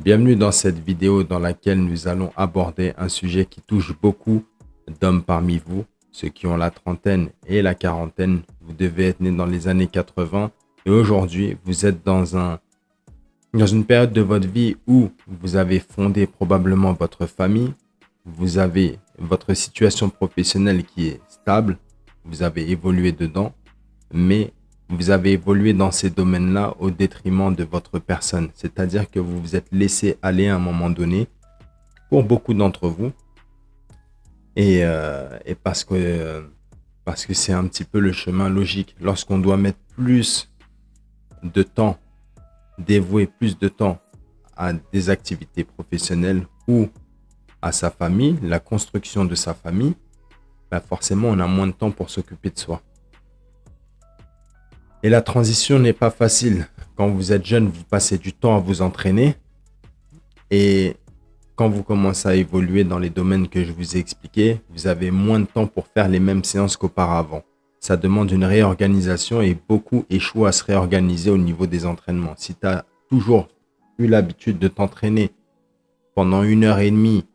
Bienvenue dans cette vidéo dans laquelle nous allons aborder un sujet qui touche beaucoup d'hommes parmi vous, ceux qui ont la trentaine et la quarantaine. Vous devez être né dans les années 80 et aujourd'hui, vous êtes dans une période de votre vie où vous avez fondé probablement votre famille, vous avez votre situation professionnelle qui est stable, vous avez évolué dedans, mais vous avez évolué dans ces domaines-là au détriment de votre personne. C'est-à-dire que vous vous êtes laissé aller à un moment donné pour beaucoup d'entre vous. Et parce que c'est un petit peu le chemin logique. Lorsqu'on doit mettre plus de temps, dévouer plus de temps à des activités professionnelles ou à sa famille, la construction de sa famille, bah forcément, on a moins de temps pour s'occuper de soi. Et la transition n'est pas facile. Quand vous êtes jeune, vous passez du temps à vous entraîner. Et quand vous commencez à évoluer dans les domaines que je vous ai expliqués, vous avez moins de temps pour faire les mêmes séances qu'auparavant. Ça demande une réorganisation et beaucoup échouent à se réorganiser au niveau des entraînements. Si tu as toujours eu l'habitude de t'entraîner pendant 1h30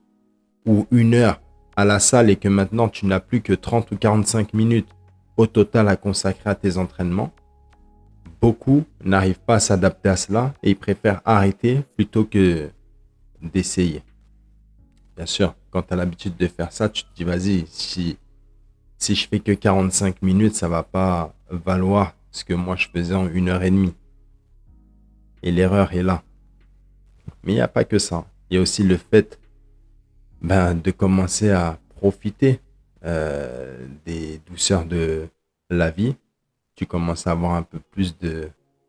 ou 1 heure à la salle et que maintenant tu n'as plus que 30 ou 45 minutes au total à consacrer à tes entraînements, beaucoup n'arrivent pas à s'adapter à cela et ils préfèrent arrêter plutôt que d'essayer. Bien sûr, quand tu as l'habitude de faire ça, tu te dis, vas-y, si je fais que 45 minutes, ça va pas valoir ce que moi je faisais en 1h30. Et l'erreur est là. Mais il n'y a pas que ça. Il y a aussi le fait de commencer à profiter des douceurs de la vie. Tu commences à avoir un peu plus de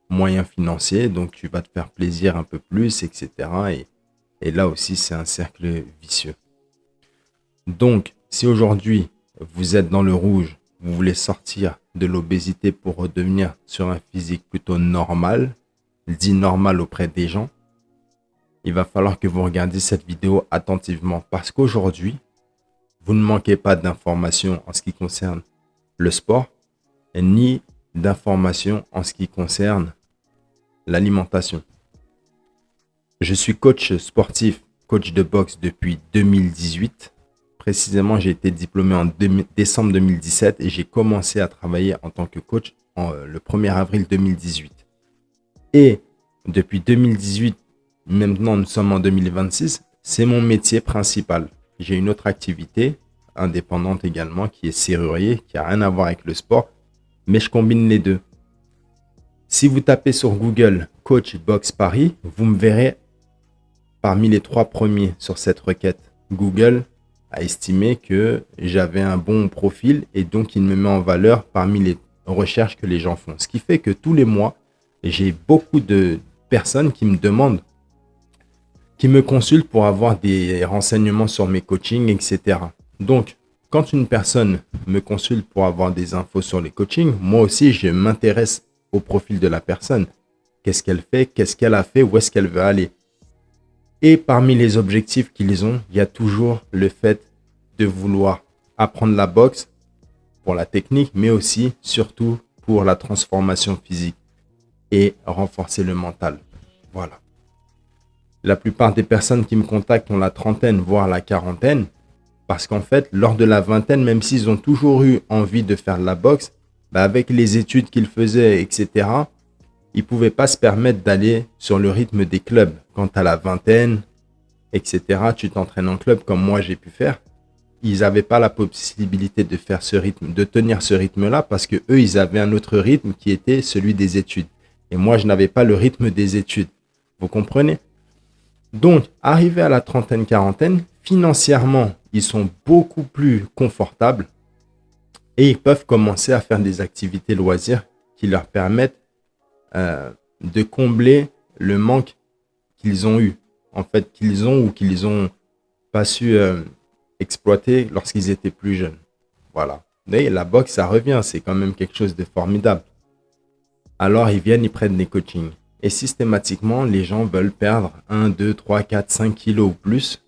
moyens financiers, donc tu vas te faire plaisir un peu plus, etc. Et là aussi, c'est un cercle vicieux. Donc, si aujourd'hui, vous êtes dans le rouge, vous voulez sortir de l'obésité pour redevenir sur un physique plutôt normal, dit normal auprès des gens, il va falloir que vous regardiez cette vidéo attentivement parce qu'aujourd'hui, vous ne manquez pas d'informations en ce qui concerne le sport, ni d'informations en ce qui concerne l'alimentation. Je suis coach sportif, coach de boxe depuis 2018. Précisément, j'ai été diplômé en décembre 2017 et j'ai commencé à travailler en tant que coach le 1er avril 2018. Et depuis 2018, maintenant nous sommes en 2026, c'est mon métier principal. J'ai une autre activité indépendante également qui est serrurier, qui n'a rien à voir avec le sport, mais je combine les deux. Si vous tapez sur Google Coach Boxe Paris, vous me verrez parmi les 3 premiers sur cette requête. Google a estimé que j'avais un bon profil et donc il me met en valeur parmi les recherches que les gens font. Ce qui fait que tous les mois, j'ai beaucoup de personnes qui me demandent, qui me consultent pour avoir des renseignements sur mes coachings, etc. Donc, quand une personne me consulte pour avoir des infos sur les coachings, moi aussi, je m'intéresse au profil de la personne. Qu'est-ce qu'elle fait? Qu'est-ce qu'elle a fait? Où est-ce qu'elle veut aller? Et parmi les objectifs qu'ils ont, il y a toujours le fait de vouloir apprendre la boxe pour la technique, mais aussi, surtout, pour la transformation physique et renforcer le mental. Voilà. La plupart des personnes qui me contactent ont la trentaine, voire la quarantaine, parce qu'en fait, lors de la vingtaine, même s'ils ont toujours eu envie de faire de la boxe, avec les études qu'ils faisaient, etc., ils ne pouvaient pas se permettre d'aller sur le rythme des clubs. Quand tu as la vingtaine, etc., tu t'entraînes en club comme moi j'ai pu faire. Ils n'avaient pas la possibilité de faire ce rythme, de tenir ce rythme-là parce que eux, ils avaient un autre rythme qui était celui des études. Et moi, je n'avais pas le rythme des études. Vous comprenez? Donc, arrivé à la trentaine, quarantaine, financièrement, ils sont beaucoup plus confortables et ils peuvent commencer à faire des activités loisirs qui leur permettent de combler le manque qu'ils ont eu, en fait, qu'ils ont ou qu'ils n'ont pas su exploiter lorsqu'ils étaient plus jeunes. Voilà. Et la boxe, ça revient, c'est quand même quelque chose de formidable. Alors, ils viennent, ils prennent des coachings. Et systématiquement, les gens veulent perdre 1, 2, 3, 4, 5 kilos ou plus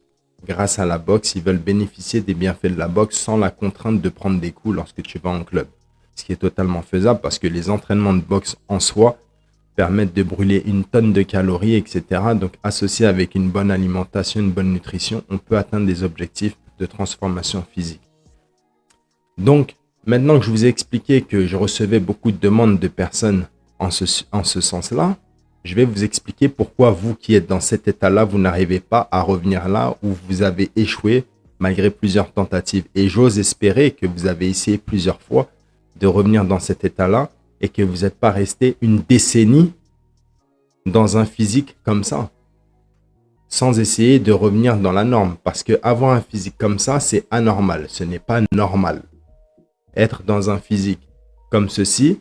grâce à la boxe. Ils veulent bénéficier des bienfaits de la boxe sans la contrainte de prendre des coups lorsque tu vas en club. Ce qui est totalement faisable parce que les entraînements de boxe en soi permettre de brûler une tonne de calories, etc. Donc, associé avec une bonne alimentation, une bonne nutrition, on peut atteindre des objectifs de transformation physique. Donc, maintenant que je vous ai expliqué que je recevais beaucoup de demandes de personnes en ce sens-là, je vais vous expliquer pourquoi vous qui êtes dans cet état-là, vous n'arrivez pas à revenir là où vous avez échoué malgré plusieurs tentatives. Et j'ose espérer que vous avez essayé plusieurs fois de revenir dans cet état-là et que vous n'êtes pas resté une décennie dans un physique comme ça, sans essayer de revenir dans la norme. Parce que avoir un physique comme ça, c'est anormal. Ce n'est pas normal. Être dans un physique comme ceci,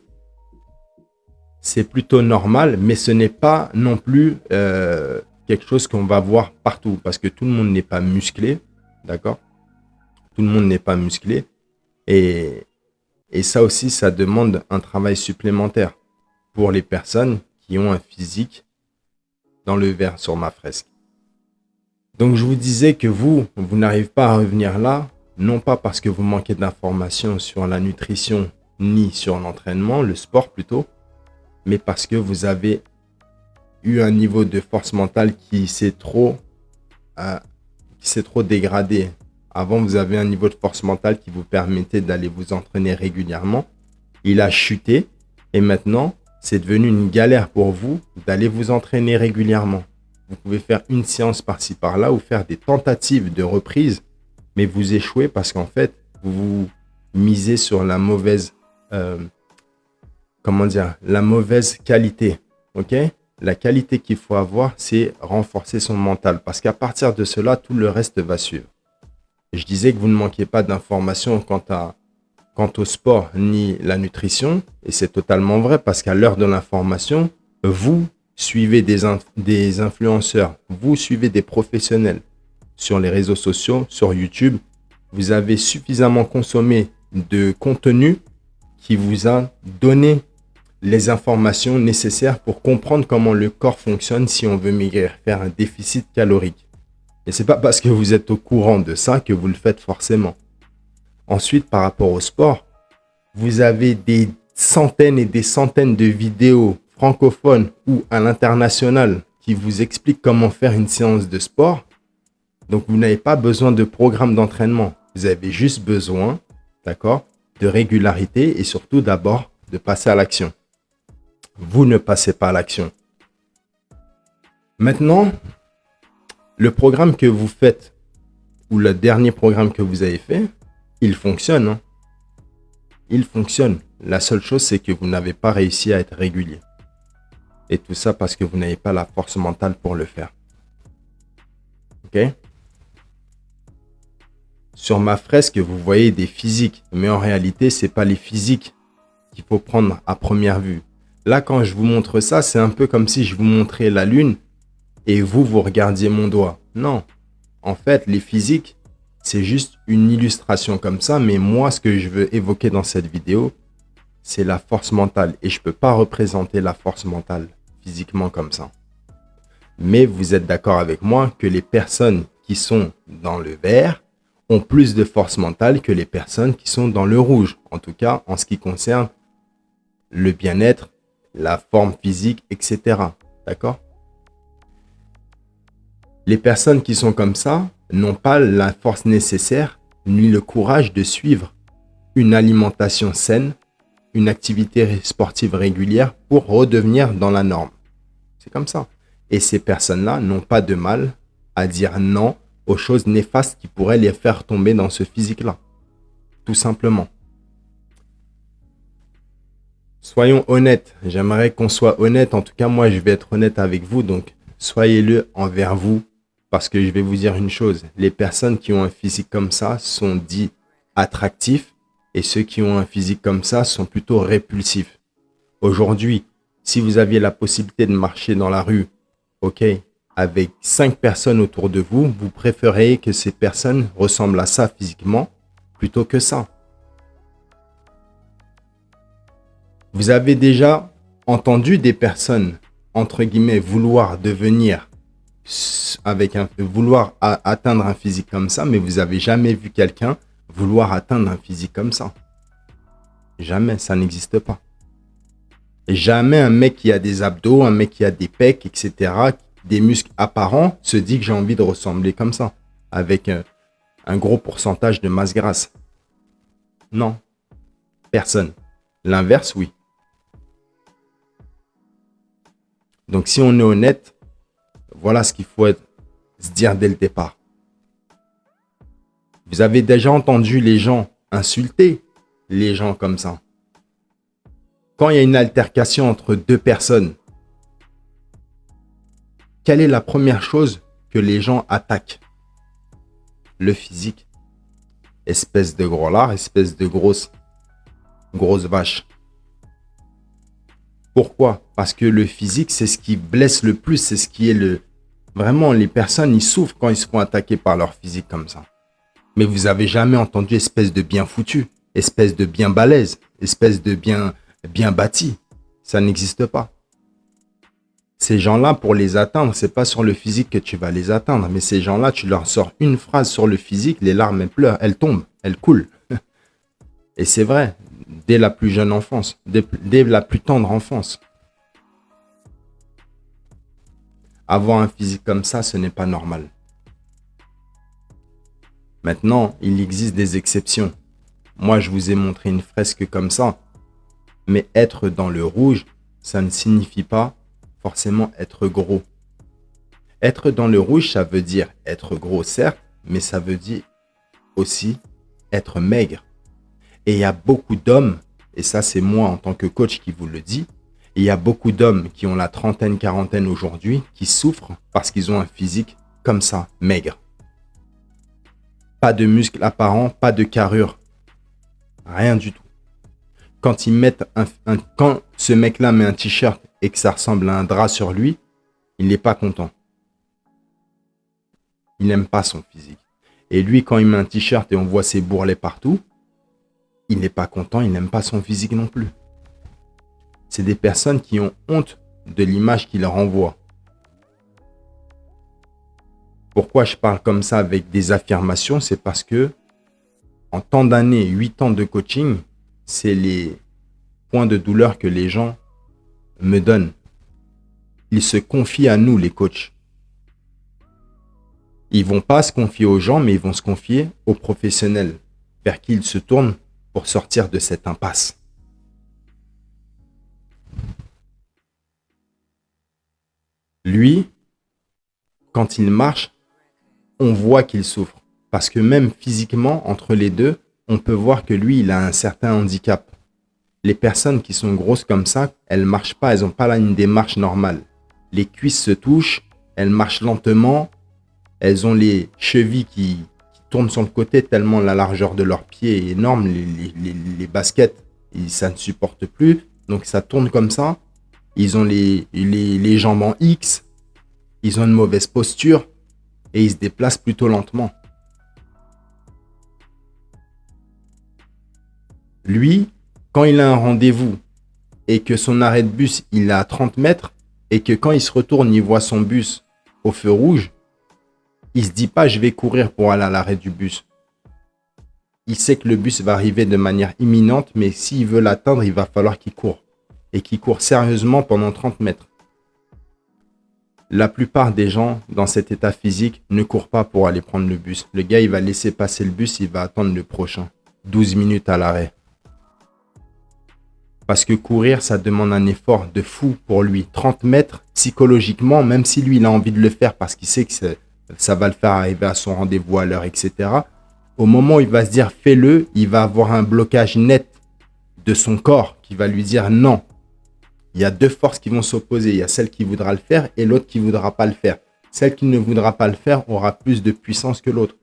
c'est plutôt normal, mais ce n'est pas non plus quelque chose qu'on va voir partout. Parce que tout le monde n'est pas musclé, d'accord? Tout le monde n'est pas musclé. Et ça aussi, ça demande un travail supplémentaire pour les personnes qui ont un physique dans le vert sur ma fresque. Donc, je vous disais que vous n'arrivez pas à revenir là, non pas parce que vous manquez d'informations sur la nutrition ni sur l'entraînement, le sport plutôt, mais parce que vous avez eu un niveau de force mentale qui s'est trop dégradé. Avant, vous avez un niveau de force mentale qui vous permettait d'aller vous entraîner régulièrement. Il a chuté et maintenant, c'est devenu une galère pour vous d'aller vous entraîner régulièrement. Vous pouvez faire une séance par-ci par-là ou faire des tentatives de reprise, mais vous échouez parce qu'en fait, vous misez sur la mauvaise, la mauvaise qualité. Ok? La qualité qu'il faut avoir, c'est renforcer son mental parce qu'à partir de cela, tout le reste va suivre. Je disais que vous ne manquiez pas d'informations quant au sport ni la nutrition. Et c'est totalement vrai parce qu'à l'heure de l'information, vous suivez des influenceurs, vous suivez des professionnels sur les réseaux sociaux, sur YouTube. Vous avez suffisamment consommé de contenu qui vous a donné les informations nécessaires pour comprendre comment le corps fonctionne si on veut maigrir, faire un déficit calorique. Et c'est pas parce que vous êtes au courant de ça que vous le faites forcément. Ensuite, par rapport au sport, vous avez des centaines et des centaines de vidéos francophones ou à l'international qui vous expliquent comment faire une séance de sport. Donc, vous n'avez pas besoin de programme d'entraînement. Vous avez juste besoin, d'accord, de régularité et surtout d'abord de passer à l'action. Vous ne passez pas à l'action. Maintenant, le programme que vous faites ou le dernier programme que vous avez fait, il fonctionne. Hein. Il fonctionne. La seule chose, c'est que vous n'avez pas réussi à être régulier. Et tout ça parce que vous n'avez pas la force mentale pour le faire. Ok? Sur ma fresque, vous voyez des physiques. Mais en réalité, ce n'est pas les physiques qu'il faut prendre à première vue. Là, quand je vous montre ça, c'est un peu comme si je vous montrais la lune et vous regardiez mon doigt. Non. En fait, les physiques, c'est juste une illustration comme ça. Mais moi, ce que je veux évoquer dans cette vidéo, c'est la force mentale. Et je ne peux pas représenter la force mentale physiquement comme ça. Mais vous êtes d'accord avec moi que les personnes qui sont dans le vert ont plus de force mentale que les personnes qui sont dans le rouge. En tout cas, en ce qui concerne le bien-être, la forme physique, etc. D'accord? Les personnes qui sont comme ça n'ont pas la force nécessaire ni le courage de suivre une alimentation saine, une activité sportive régulière pour redevenir dans la norme. C'est comme ça. Et ces personnes-là n'ont pas de mal à dire non aux choses néfastes qui pourraient les faire tomber dans ce physique-là. Tout simplement. Soyons honnêtes. J'aimerais qu'on soit honnête. En tout cas, moi, je vais être honnête avec vous. Donc, soyez-le envers vous. Parce que je vais vous dire une chose. Les personnes qui ont un physique comme ça sont dits attractifs. Et ceux qui ont un physique comme ça sont plutôt répulsifs. Aujourd'hui, si vous aviez la possibilité de marcher dans la rue, ok, avec 5 personnes autour de vous, vous préférez que ces personnes ressemblent à ça physiquement plutôt que ça. Vous avez déjà entendu des personnes, entre guillemets, vouloir devenir, vouloir atteindre un physique comme ça, mais vous n'avez jamais vu quelqu'un vouloir atteindre un physique comme ça. Jamais, ça n'existe pas. Jamais un mec qui a des abdos, un mec qui a des pecs, etc., des muscles apparents, se dit que j'ai envie de ressembler comme ça, avec un gros pourcentage de masse grasse. Non, personne. L'inverse, oui. Donc, si on est honnête, voilà ce qu'il faut se dire dès le départ. Vous avez déjà entendu les gens insulter les gens comme ça. Quand il y a une altercation entre deux personnes, quelle est la première chose que les gens attaquent? Le physique. Espèce de gros lard, espèce de grosse vache. Pourquoi? Parce que le physique, c'est ce qui blesse le plus, c'est ce qui est le... Vraiment, les personnes, ils souffrent quand ils se font attaquer par leur physique comme ça. Mais vous avez jamais entendu espèce de bien foutu, espèce de bien balèze, espèce de bien bâti. Ça n'existe pas. Ces gens-là, pour les atteindre, c'est pas sur le physique que tu vas les atteindre. Mais ces gens-là, tu leur sors une phrase sur le physique, les larmes, elles pleurent, elles tombent, elles coulent. Et c'est vrai, dès la plus jeune enfance, dès la plus tendre enfance. Avoir un physique comme ça, ce n'est pas normal. Maintenant, il existe des exceptions. Moi, je vous ai montré une fresque comme ça. Mais être dans le rouge, ça ne signifie pas forcément être gros. Être dans le rouge, ça veut dire être gros, certes, mais ça veut dire aussi être maigre. Et il y a beaucoup d'hommes, et ça c'est moi en tant que coach qui vous le dis, il y a beaucoup d'hommes qui ont la trentaine, quarantaine aujourd'hui, qui souffrent parce qu'ils ont un physique comme ça, maigre. Pas de muscles apparents, pas de carrure, rien du tout. Quand ils mettent quand ce mec-là met un t-shirt et que ça ressemble à un drap sur lui, il n'est pas content. Il n'aime pas son physique. Et lui, quand il met un t-shirt et on voit ses bourrelets partout, il n'est pas content, il n'aime pas son physique non plus. C'est des personnes qui ont honte de l'image qu'il leur envoie. Pourquoi je parle comme ça avec des affirmations? C'est parce que en tant d'années, 8 ans de coaching, c'est les points de douleur que les gens me donnent. Ils se confient à nous, les coachs. Ils vont pas se confier aux gens, mais ils vont se confier aux professionnels vers qui ils se tournent pour sortir de cette impasse. Lui, quand il marche, on voit qu'il souffre. Parce que même physiquement, entre les deux, on peut voir que lui, il a un certain handicap. Les personnes qui sont grosses comme ça, elles marchent pas, elles n'ont pas là une démarche normale. Les cuisses se touchent, elles marchent lentement, elles ont les chevilles qui tournent sur le côté tellement la largeur de leurs pieds est énorme, les baskets, ça ne supporte plus, donc ça tourne comme ça. Ils ont les jambes en X, ils ont une mauvaise posture et ils se déplacent plutôt lentement. Lui, quand il a un rendez-vous et que son arrêt de bus, il est à 30 mètres et que quand il se retourne, il voit son bus au feu rouge, il se dit pas je vais courir pour aller à l'arrêt du bus. Il sait que le bus va arriver de manière imminente, mais s'il veut l'atteindre, il va falloir qu'il court. Et qu'il court sérieusement pendant 30 mètres. La plupart des gens dans cet état physique ne courent pas pour aller prendre le bus. Le gars, il va laisser passer le bus, il va attendre le prochain. 12 minutes à l'arrêt. Parce que courir, ça demande un effort de fou pour lui. 30 mètres, psychologiquement, même si lui, il a envie de le faire parce qu'il sait que ça va le faire arriver à son rendez-vous à l'heure, etc. Au moment où il va se dire fais-le, il va avoir un blocage net de son corps qui va lui dire non. Il y a deux forces qui vont s'opposer. Il y a celle qui voudra le faire et l'autre qui ne voudra pas le faire. Celle qui ne voudra pas le faire aura plus de puissance que l'autre.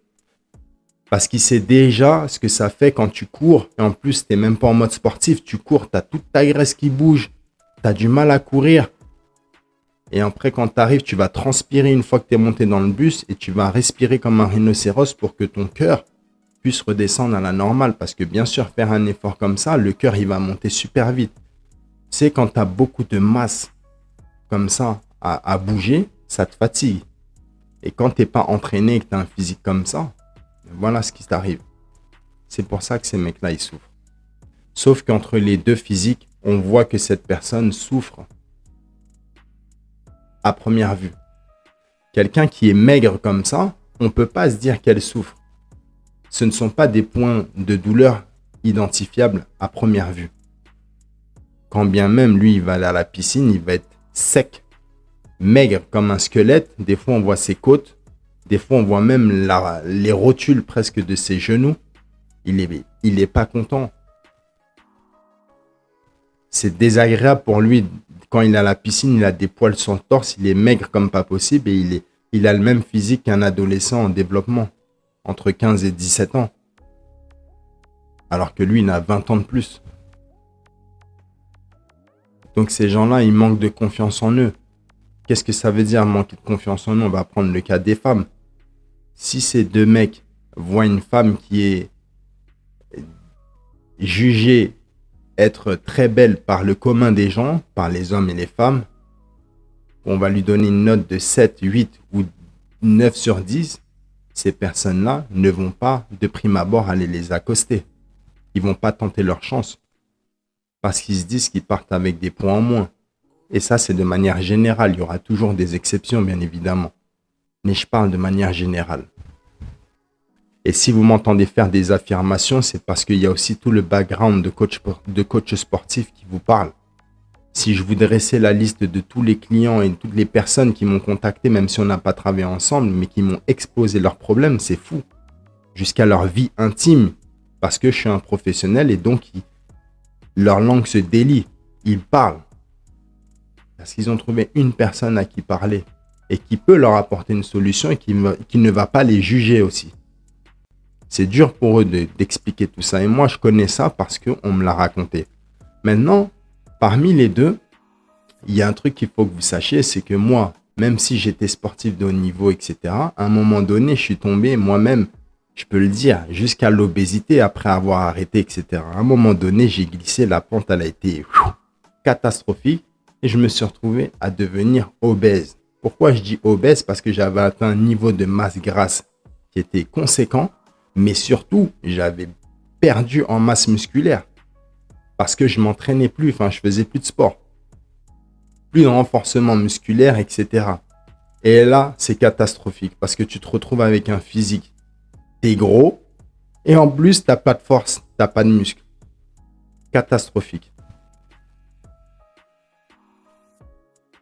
Parce qu'il sait déjà ce que ça fait quand tu cours. Et en plus, tu n'es même pas en mode sportif. Tu cours, tu as toute ta graisse qui bouge. Tu as du mal à courir. Et après, quand tu arrives, tu vas transpirer une fois que tu es monté dans le bus et tu vas respirer comme un rhinocéros pour que ton cœur puisse redescendre à la normale. Parce que bien sûr, faire un effort comme ça, le cœur, il va monter super vite. Tu sais, quand tu as beaucoup de masse comme ça à bouger, ça te fatigue. Et quand tu n'es pas entraîné et que tu as un physique comme ça, voilà ce qui t'arrive. C'est pour ça que ces mecs-là, ils souffrent. Sauf qu'entre les deux physiques, on voit que cette personne souffre à première vue. Quelqu'un qui est maigre comme ça, on ne peut pas se dire qu'elle souffre. Ce ne sont pas des points de douleur identifiables à première vue. Quand bien même lui, il va aller à la piscine, il va être sec, maigre comme un squelette. Des fois, on voit ses côtes. Des fois, on voit même les rotules presque de ses genoux. Il est pas content. C'est désagréable pour lui. Quand il est à la piscine, il a des poils sur le torse. Il est maigre comme pas possible et il a le même physique qu'un adolescent en développement, entre 15 et 17 ans. Alors que lui, il a 20 ans de plus. Donc ces gens-là, ils manquent de confiance en eux. Qu'est-ce que ça veut dire manquer de confiance en eux? On va prendre le cas des femmes. Si ces deux mecs voient une femme qui est jugée être très belle par le commun des gens, par les hommes et les femmes, on va lui donner une note de 7, 8 ou 9 sur 10, ces personnes-là ne vont pas de prime abord aller les accoster. Ils vont pas tenter leur chance. Parce qu'ils se disent qu'ils partent avec des points en moins. Et ça, c'est de manière générale. Il y aura toujours des exceptions, bien évidemment. Mais je parle de manière générale. Et si vous m'entendez faire des affirmations, c'est parce qu'il y a aussi tout le background de coach sportif qui vous parle. Si je vous dressais la liste de tous les clients et toutes les personnes qui m'ont contacté, même si on n'a pas travaillé ensemble, mais qui m'ont exposé leurs problèmes, c'est fou. Jusqu'à leur vie intime. Parce que je suis un professionnel et donc leur langue se délie. Ils parlent. Parce qu'ils ont trouvé une personne à qui parler et qui peut leur apporter une solution et qui ne va pas les juger aussi. C'est dur pour eux d'expliquer tout ça. Et moi, je connais ça parce qu'on me l'a raconté. Maintenant, parmi les deux, il y a un truc qu'il faut que vous sachiez, c'est que moi, même si j'étais sportif de haut niveau, etc., à un moment donné, je suis tombé moi-même, je peux le dire, jusqu'à l'obésité après avoir arrêté, etc. À un moment donné, j'ai glissé, la pente, elle a été catastrophique et je me suis retrouvé à devenir obèse. Pourquoi je dis obèse? Parce que j'avais atteint un niveau de masse grasse qui était conséquent, mais surtout, j'avais perdu en masse musculaire parce que je m'entraînais plus, je faisais plus de sport, plus de renforcement musculaire, etc. Et là, c'est catastrophique parce que tu te retrouves avec un physique. T'es gros et en plus, t'as pas de force, t'as pas de muscle. Catastrophique.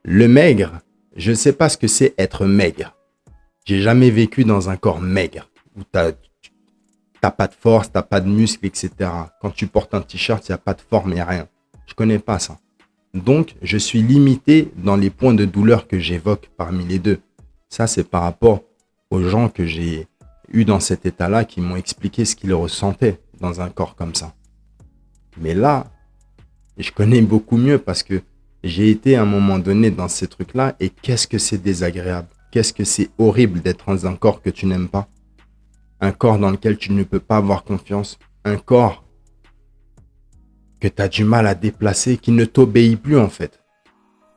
Le maigre, je ne sais pas ce que c'est être maigre. J'ai jamais vécu dans un corps maigre où t'as pas de force, t'as pas de muscle, etc. Quand tu portes un t-shirt, il n'y a pas de forme, il n'y a rien. Je connais pas ça. Donc, je suis limité dans les points de douleur que j'évoque parmi les deux. Ça, c'est par rapport aux gens que j'ai eu dans cet état-là qui m'ont expliqué ce qu'ils ressentaient dans un corps comme ça. Mais là, je connais beaucoup mieux parce que j'ai été à un moment donné dans ces trucs-là et qu'est-ce que c'est désagréable. Qu'est-ce que c'est horrible d'être dans un corps que tu n'aimes pas. Un corps dans lequel tu ne peux pas avoir confiance. Un corps que tu as du mal à déplacer, qui ne t'obéit plus en fait.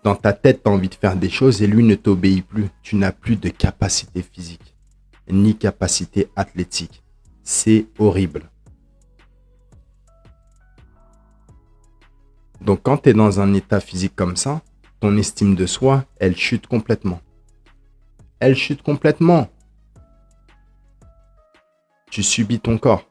Dans ta tête, tu as envie de faire des choses et lui ne t'obéit plus. Tu n'as plus de capacité physique, ni capacité athlétique. C'est horrible. Donc quand tu es dans un état physique comme ça, ton estime de soi, elle chute complètement. Elle chute complètement. Tu subis ton corps.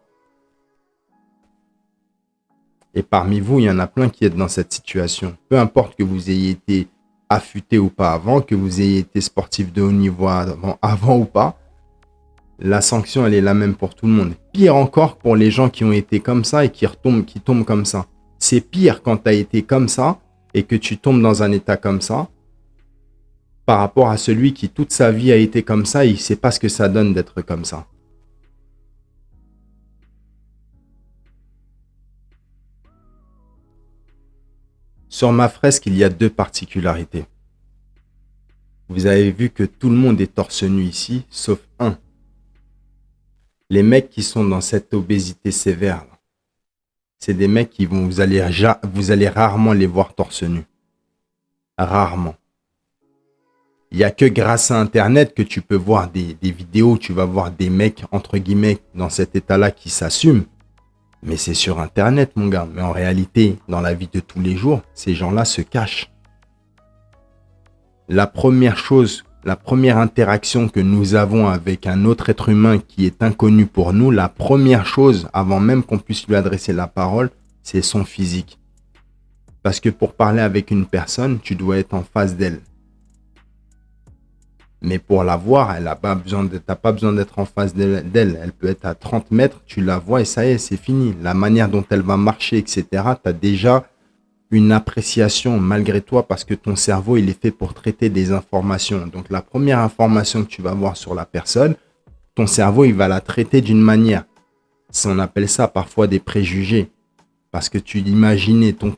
Et parmi vous, il y en a plein qui êtes dans cette situation. Peu importe que vous ayez été affûté ou pas avant, que vous ayez été sportif de haut niveau avant ou pas, la sanction, elle est la même pour tout le monde. Pire encore pour les gens qui ont été comme ça et qui tombent comme ça. C'est pire quand tu as été comme ça et que tu tombes dans un état comme ça par rapport à celui qui toute sa vie a été comme ça et il ne sait pas ce que ça donne d'être comme ça. Sur ma fresque, il y a deux particularités. Vous avez vu que tout le monde est torse nu ici, sauf un. Les mecs qui sont dans cette obésité sévère, c'est des mecs qui vous allez rarement les voir torse nu. Rarement. Il n'y a que grâce à Internet que tu peux voir des vidéos, tu vas voir des mecs, entre guillemets, dans cet état-là qui s'assument. Mais c'est sur Internet, mon gars. Mais en réalité, dans la vie de tous les jours, ces gens-là se cachent. La première chose, la première interaction que nous avons avec un autre être humain qui est inconnu pour nous, la première chose, avant même qu'on puisse lui adresser la parole, c'est son physique. Parce que pour parler avec une personne, tu dois être en face d'elle. Mais pour la voir, tu n'as pas besoin d'être en face d'elle. Elle peut être à 30 mètres, tu la vois et ça y est, c'est fini. La manière dont elle va marcher, etc., tu as déjà une appréciation malgré toi parce que ton cerveau, il est fait pour traiter des informations. Donc, la première information que tu vas voir sur la personne, ton cerveau, il va la traiter d'une manière. On appelle ça parfois des préjugés. Parce que tu imaginais ton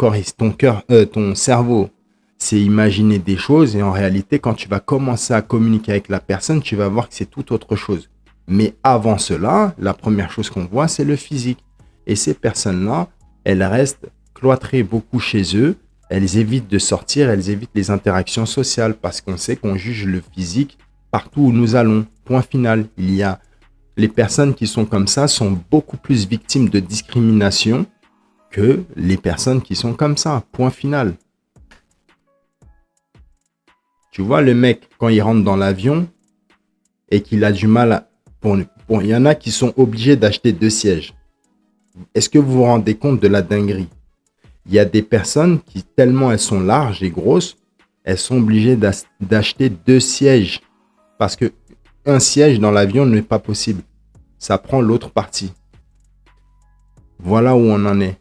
cerveau, c'est imaginer des choses et en réalité, quand tu vas commencer à communiquer avec la personne, tu vas voir que c'est tout autre chose. Mais avant cela, la première chose qu'on voit, c'est le physique. Et ces personnes-là, elles restent cloîtrées beaucoup chez eux. Elles évitent de sortir, elles évitent les interactions sociales parce qu'on sait qu'on juge le physique partout où nous allons. Point final. Les personnes qui sont comme ça sont beaucoup plus victimes de discrimination que les personnes qui sont comme ça. Point final. Tu vois, le mec, quand il rentre dans l'avion et qu'il a du mal il y en a qui sont obligés d'acheter 2 sièges. Est-ce que vous vous rendez compte de la dinguerie? Il y a des personnes qui, tellement elles sont larges et grosses, elles sont obligées d'acheter 2 sièges. Parce que un siège dans l'avion n'est pas possible. Ça prend l'autre partie. Voilà où on en est.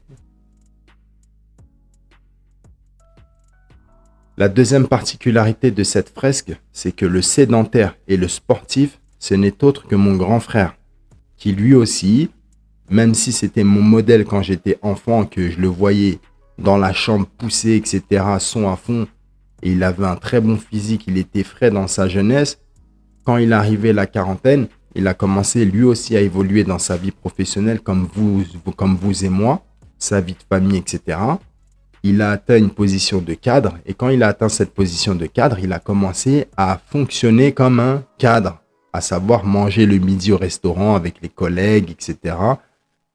La deuxième particularité de cette fresque, c'est que le sédentaire et le sportif, ce n'est autre que mon grand frère, qui lui aussi, même si c'était mon modèle quand j'étais enfant, que je le voyais dans la chambre pousser, etc., son à fond, et il avait un très bon physique, il était frais dans sa jeunesse, quand il arrivait la quarantaine, il a commencé lui aussi à évoluer dans sa vie professionnelle comme vous et moi, sa vie de famille, etc., il a atteint une position de cadre et quand il a atteint cette position de cadre, il a commencé à fonctionner comme un cadre, à savoir manger le midi au restaurant avec les collègues, etc.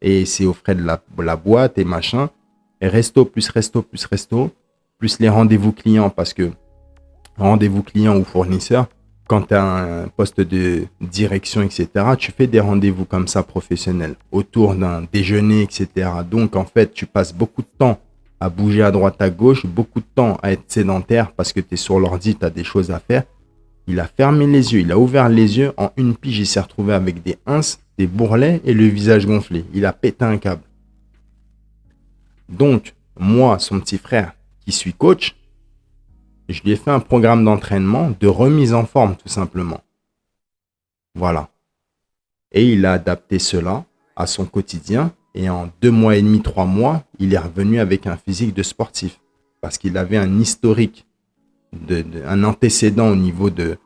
Et c'est aux frais de la boîte et machin. Et resto, plus les rendez-vous clients parce que rendez-vous clients ou fournisseurs, quand tu as un poste de direction, etc., tu fais des rendez-vous comme ça professionnels autour d'un déjeuner, etc. Donc, en fait, tu passes beaucoup de temps à bouger à droite, à gauche, beaucoup de temps à être sédentaire parce que tu es sur l'ordi, tu as des choses à faire. Il a fermé les yeux, il a ouvert les yeux. En une pige, il s'est retrouvé avec des ins, des bourrelets et le visage gonflé. Il a pété un câble. Donc, moi, son petit frère, qui suis coach, je lui ai fait un programme d'entraînement de remise en forme, tout simplement. Voilà. Et il a adapté cela à son quotidien. Et en 2 mois et demi, 3 mois, il est revenu avec un physique de sportif. Parce qu'il avait un historique, un antécédent au niveau de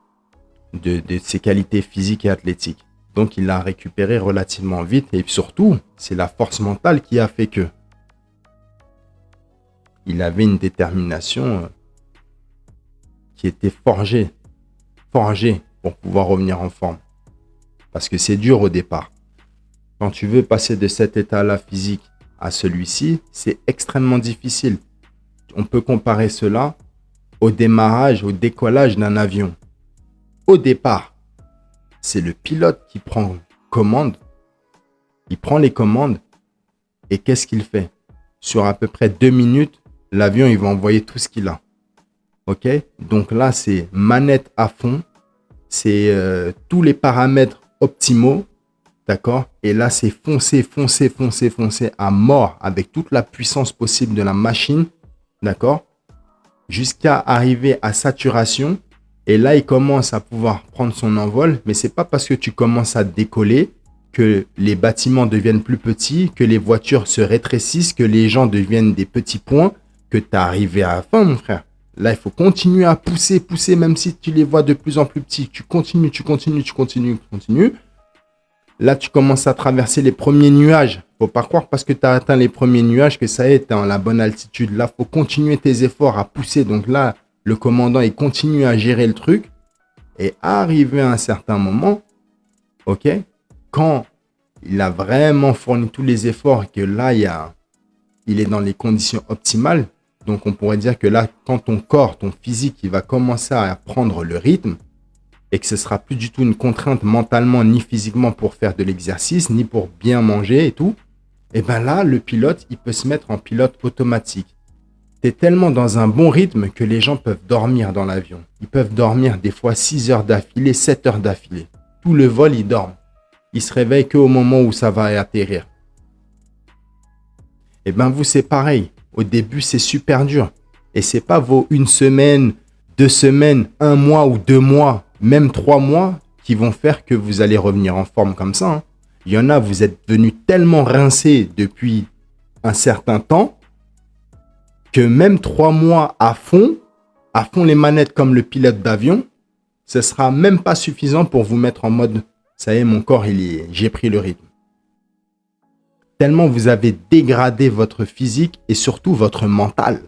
ses qualités physiques et athlétiques. Donc, il l'a récupéré relativement vite. Et surtout, c'est la force mentale qui a fait que. Il avait une détermination qui était forgée pour pouvoir revenir en forme. Parce que c'est dur au départ. Quand tu veux passer de cet état-là physique à celui-ci, c'est extrêmement difficile. On peut comparer cela au démarrage, au décollage d'un avion. Au départ, c'est le pilote qui prend commande. Il prend les commandes et qu'est-ce qu'il fait? Sur à peu près 2 minutes, l'avion, il va envoyer tout ce qu'il a. Ok? Donc là, c'est manette à fond. C'est tous les paramètres optimaux. D'accord? Et là, c'est foncer à mort avec toute la puissance possible de la machine. D'accord? Jusqu'à arriver à saturation. Et là, il commence à pouvoir prendre son envol. Mais ce n'est pas parce que tu commences à décoller que les bâtiments deviennent plus petits, que les voitures se rétrécissent, que les gens deviennent des petits points, que tu es arrivé à la fin, mon frère. Là, il faut continuer à pousser, même si tu les vois de plus en plus petits. Tu continues. Là, tu commences à traverser les premiers nuages. Faut pas croire parce que tu as atteint les premiers nuages que ça y est, tu es en la bonne altitude. Là, faut continuer tes efforts à pousser. Donc là, le commandant, il continue à gérer le truc. Et arrivé à un certain moment, ok, quand il a vraiment fourni tous les efforts et que là, il est dans les conditions optimales. Donc, on pourrait dire que là, quand ton corps, ton physique, il va commencer à prendre le rythme et que ce sera plus du tout une contrainte mentalement ni physiquement pour faire de l'exercice, ni pour bien manger et tout, et bien là, le pilote, il peut se mettre en pilote automatique. Tu es tellement dans un bon rythme que les gens peuvent dormir dans l'avion. Ils peuvent dormir des fois 6 heures d'affilée, 7 heures d'affilée. Tout le vol, ils dorment. Ils se réveillent qu'au moment où ça va atterrir. Et bien vous, c'est pareil. Au début, c'est super dur. Et c'est pas vos 1 semaine, 2 semaines, 1 mois ou 2 mois, même 3 mois qui vont faire que vous allez revenir en forme comme ça. Hein. Il y en a, vous êtes devenus tellement rincés depuis un certain temps que même 3 mois à fond les manettes comme le pilote d'avion, ce sera même pas suffisant pour vous mettre en mode « ça y est, mon corps, j'ai pris le rythme ». Tellement vous avez dégradé votre physique et surtout votre mental.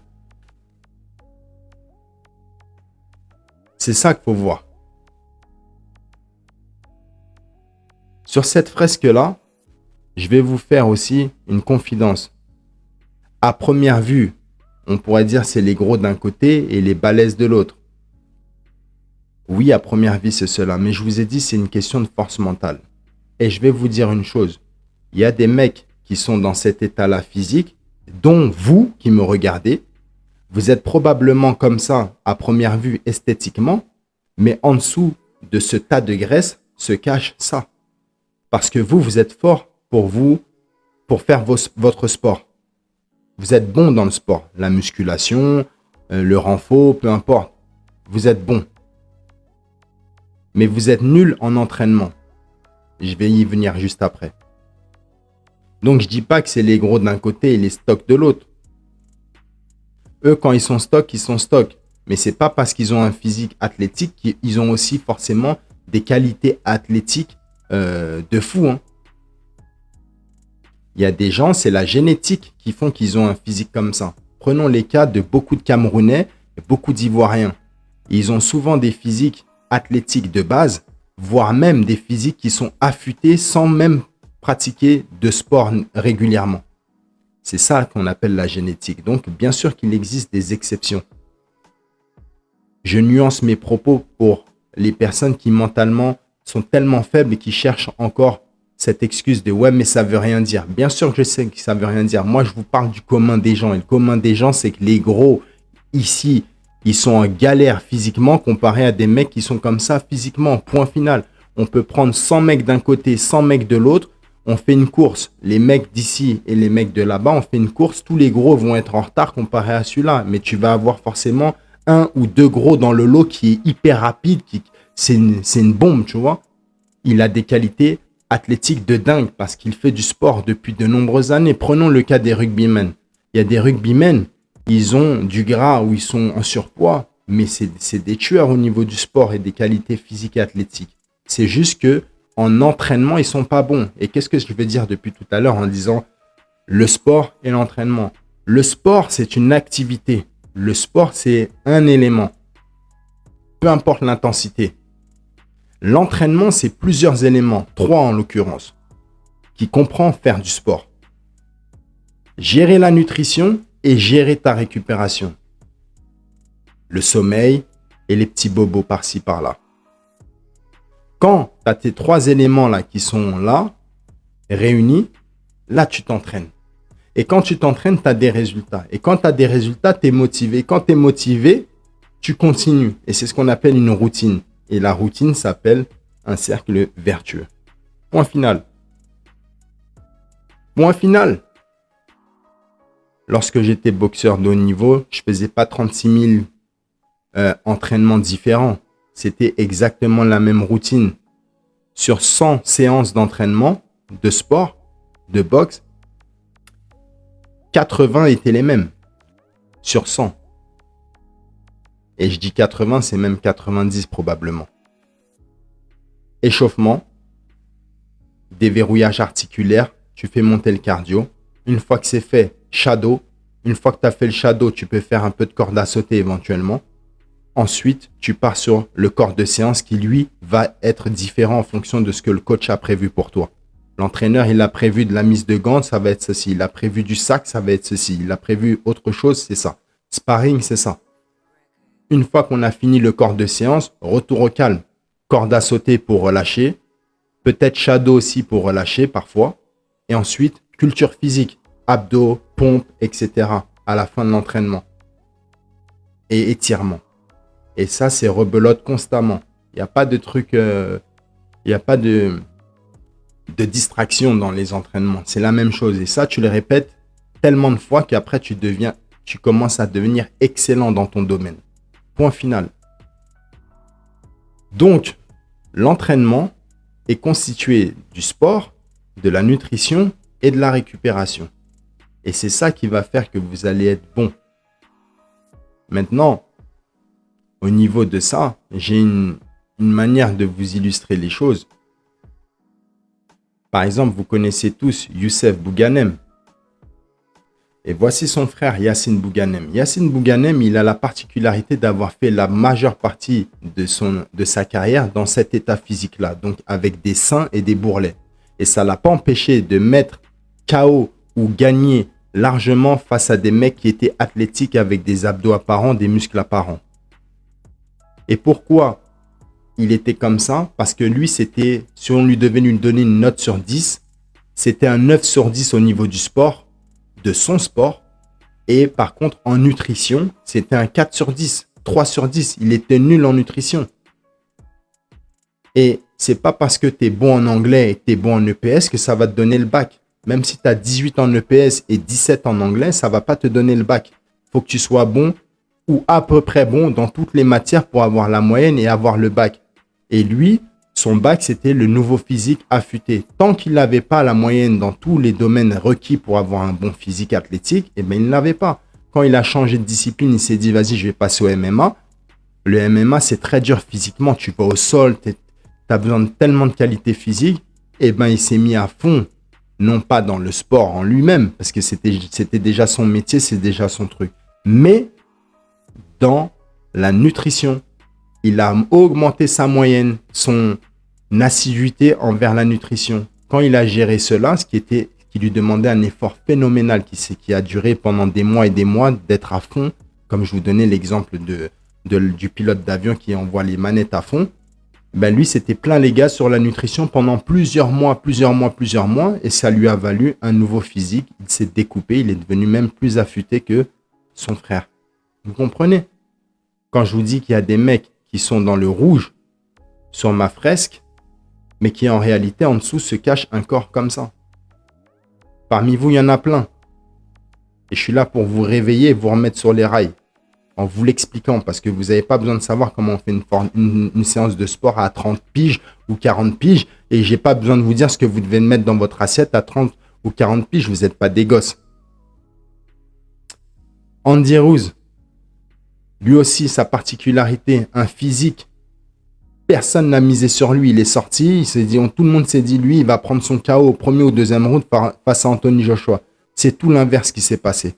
C'est ça qu'il faut voir. Sur cette fresque-là, je vais vous faire aussi une confidence. À première vue, on pourrait dire c'est les gros d'un côté et les balèzes de l'autre. Oui, à première vue, c'est cela. Mais je vous ai dit, c'est une question de force mentale. Et je vais vous dire une chose. Il y a des mecs qui sont dans cet état-là physique, dont vous qui me regardez. Vous êtes probablement comme ça, à première vue, esthétiquement. Mais en dessous de ce tas de graisse se cache ça. Parce que vous êtes fort pour faire votre sport. Vous êtes bon dans le sport. La musculation, le renfort, peu importe. Vous êtes bon. Mais vous êtes nul en entraînement. Je vais y venir juste après. Donc, je ne dis pas que c'est les gros d'un côté et les stocks de l'autre. Eux, quand ils sont stock, ils sont stock. Mais ce n'est pas parce qu'ils ont un physique athlétique qu'ils ont aussi forcément des qualités athlétiques de fou. Hein. Il y a des gens, c'est la génétique qui font qu'ils ont un physique comme ça. Prenons les cas de beaucoup de Camerounais et beaucoup d'Ivoiriens. Ils ont souvent des physiques athlétiques de base, voire même des physiques qui sont affûtés sans même pratiquer de sport régulièrement. C'est ça qu'on appelle la génétique. Donc, bien sûr qu'il existe des exceptions. Je nuance mes propos pour les personnes qui mentalement sont tellement faibles et qui cherchent encore cette excuse de « ouais, mais ça veut rien dire ». Bien sûr que je sais que ça veut rien dire. Moi, je vous parle du commun des gens. Et le commun des gens, c'est que les gros, ici, ils sont en galère physiquement comparé à des mecs qui sont comme ça physiquement. Point final. On peut prendre 100 mecs d'un côté, 100 mecs de l'autre. On fait une course. Les mecs d'ici et les mecs de là-bas, on fait une course. Tous les gros vont être en retard comparé à celui-là. Mais tu vas avoir forcément 1 ou 2 gros dans le lot qui est hyper rapide. C'est une bombe, tu vois. Il a des qualités athlétiques de dingue parce qu'il fait du sport depuis de nombreuses années. Prenons le cas des rugbymen. Il y a des rugbymen, ils ont du gras ou ils sont en surpoids, mais c'est des tueurs au niveau du sport et des qualités physiques et athlétiques. C'est juste que en entraînement, ils sont pas bons. Et qu'est-ce que je veux dire depuis tout à l'heure en disant le sport et l'entraînement? Le sport, c'est une activité. Le sport, c'est un élément. Peu importe l'intensité. L'entraînement, c'est plusieurs éléments, 3 en l'occurrence, qui comprend faire du sport. Gérer la nutrition et gérer ta récupération. Le sommeil et les petits bobos par-ci, par-là. Quand tu as tes 3 éléments-là qui sont là, réunis, là, tu t'entraînes. Et quand tu t'entraînes, tu as des résultats. Et quand tu as des résultats, tu es motivé. Quand tu es motivé, tu continues. Et c'est ce qu'on appelle une routine. Et la routine s'appelle un cercle vertueux. Point final. Point final. Lorsque j'étais boxeur de haut niveau, je ne faisais pas 36 000 entraînements différents. C'était exactement la même routine. Sur 100 séances d'entraînement, de sport, de boxe, 80 étaient les mêmes. Sur 100. Et je dis 80, c'est même 90 probablement. Échauffement, déverrouillage articulaire, tu fais monter le cardio. Une fois que c'est fait, shadow. Une fois que tu as fait le shadow, tu peux faire un peu de corde à sauter éventuellement. Ensuite, tu pars sur le corps de séance qui, lui, va être différent en fonction de ce que le coach a prévu pour toi. L'entraîneur, il a prévu de la mise de gants, ça va être ceci. Il a prévu du sac, ça va être ceci. Il a prévu autre chose, c'est ça. Sparring, c'est ça. Une fois qu'on a fini le corps de séance, retour au calme. Corde à sauter pour relâcher. Peut-être shadow aussi pour relâcher parfois. Et ensuite, culture physique. Abdos, pompes, etc. à la fin de l'entraînement. Et étirement. Et ça, c'est rebelote constamment. Il n'y a pas de truc... il n'y a pas de distraction dans les entraînements. C'est la même chose. Et ça, tu le répètes tellement de fois qu'après, tu commences à devenir excellent dans ton domaine. Point final. Donc, l'entraînement est constitué du sport, de la nutrition et de la récupération. Et c'est ça qui va faire que vous allez être bon. Maintenant, au niveau de ça, j'ai une manière de vous illustrer les choses. Par exemple, vous connaissez tous Youssef Bouganem. Et voici son frère Yassine Bouganem. Yassine Bouganem, il a la particularité d'avoir fait la majeure partie de sa carrière dans cet état physique-là, donc avec des seins et des bourrelets. Et ça ne l'a pas empêché de mettre KO ou gagner largement face à des mecs qui étaient athlétiques avec des abdos apparents, des muscles apparents. Et pourquoi il était comme ça? Parce que lui, c'était, si on lui devait lui donner une note sur 10, c'était un 9 sur 10 au niveau du sport, de son sport. Et par contre, en nutrition, c'était un 4 sur 10, 3 sur 10. Il était nul en nutrition. Et c'est pas parce que tu es bon en anglais et que tu es bon en EPS que ça va te donner le bac. Même si tu as 18 en EPS et 17 en anglais, ça va pas te donner le bac. Il faut que tu sois bon ou à peu près bon dans toutes les matières pour avoir la moyenne et avoir le bac. Et lui, son bac, c'était le nouveau physique affûté. Tant qu'il n'avait pas la moyenne dans tous les domaines requis pour avoir un bon physique athlétique, eh ben, il ne l'avait pas. Quand il a changé de discipline, il s'est dit, vas-y, je vais passer au MMA. Le MMA, c'est très dur physiquement. Tu vas au sol, tu as besoin de tellement de qualité physique. Eh ben, il s'est mis à fond, non pas dans le sport en lui-même, parce que c'était déjà son métier, c'est déjà son truc, mais dans la nutrition. Il a augmenté sa moyenne, son assiduité envers la nutrition. Quand il a géré cela, qui lui demandait un effort phénoménal qui a duré pendant des mois et des mois d'être à fond, comme je vous donnais l'exemple du pilote d'avion qui envoie les manettes à fond, ben lui, c'était plein les gars sur la nutrition pendant plusieurs mois, et ça lui a valu un nouveau physique. Il s'est découpé, il est devenu même plus affûté que son frère. Vous comprenez? Quand je vous dis qu'il y a des mecs qui sont dans le rouge sur ma fresque, mais qui en réalité en dessous se cache un corps comme ça. Parmi vous, il y en a plein. Et je suis là pour vous réveiller et vous remettre sur les rails en vous l'expliquant, parce que vous n'avez pas besoin de savoir comment on fait une séance de sport à 30 piges ou 40 piges, et j'ai pas besoin de vous dire ce que vous devez mettre dans votre assiette à 30 ou 40 piges, vous n'êtes pas des gosses. Andy Ruiz, lui aussi, sa particularité, un physique. Personne n'a misé sur lui. Il est sorti, il s'est dit, tout le monde s'est dit, lui, il va prendre son KO au premier ou deuxième round face à Anthony Joshua. C'est tout l'inverse qui s'est passé.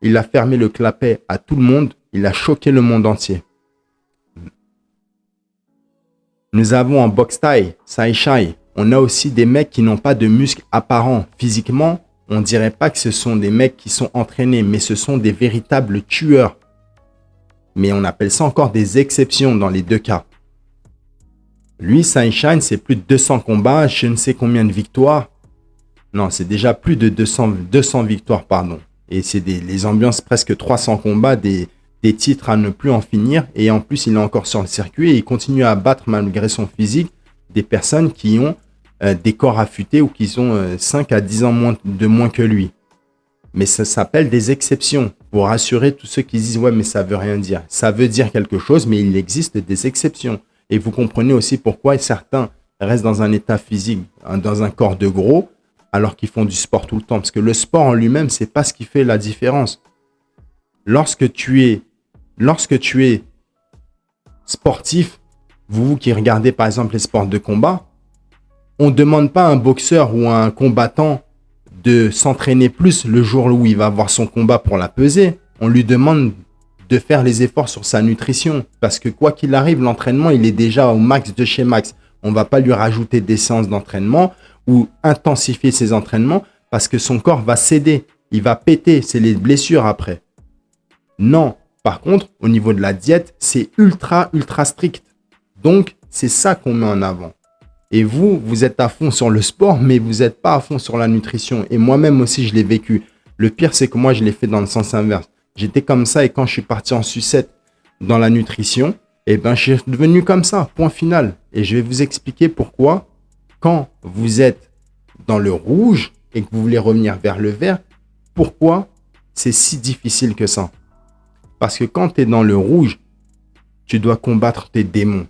Il a fermé le clapet à tout le monde. Il a choqué le monde entier. Nous avons en boxe thaï, Saishai. On a aussi des mecs qui n'ont pas de muscles apparents. Physiquement, on ne dirait pas que ce sont des mecs qui sont entraînés, mais ce sont des véritables tueurs. Mais on appelle ça encore des exceptions dans les deux cas. Lui, Sunshine, c'est plus de 200 combats, je ne sais combien de victoires. Non, c'est déjà plus de 200 victoires, pardon. Et c'est les ambiances presque 300 combats, des titres à ne plus en finir. Et en plus, il est encore sur le circuit et il continue à battre, malgré son physique, des personnes qui ont des corps affûtés ou qui ont 5 à 10 ans de moins que lui. Mais ça s'appelle des exceptions. Pour rassurer tous ceux qui disent « Ouais, mais ça veut rien dire ». Ça veut dire quelque chose, mais il existe des exceptions. Et vous comprenez aussi pourquoi certains restent dans un état physique, dans un corps de gros, alors qu'ils font du sport tout le temps. Parce que le sport en lui-même, c'est pas ce qui fait la différence. Lorsque tu es sportif, vous qui regardez par exemple les sports de combat, on ne demande pas à un boxeur ou à un combattant de s'entraîner plus le jour où il va avoir son combat pour la peser. On lui demande de faire les efforts sur sa nutrition. Parce que quoi qu'il arrive, l'entraînement, il est déjà au max de chez max. On ne va pas lui rajouter des séances d'entraînement ou intensifier ses entraînements parce que son corps va céder. Il va péter. C'est les blessures après. Non. Par contre, au niveau de la diète, c'est ultra, ultra strict. Donc, c'est ça qu'on met en avant. Et vous, vous êtes à fond sur le sport, mais vous n'êtes pas à fond sur la nutrition. Et moi-même aussi, je l'ai vécu. Le pire, c'est que moi, je l'ai fait dans le sens inverse. J'étais comme ça et quand je suis parti en sucette dans la nutrition, eh ben, je suis devenu comme ça, point final. Et je vais vous expliquer pourquoi, quand vous êtes dans le rouge et que vous voulez revenir vers le vert, pourquoi c'est si difficile que ça. Parce que quand tu es dans le rouge, tu dois combattre tes démons.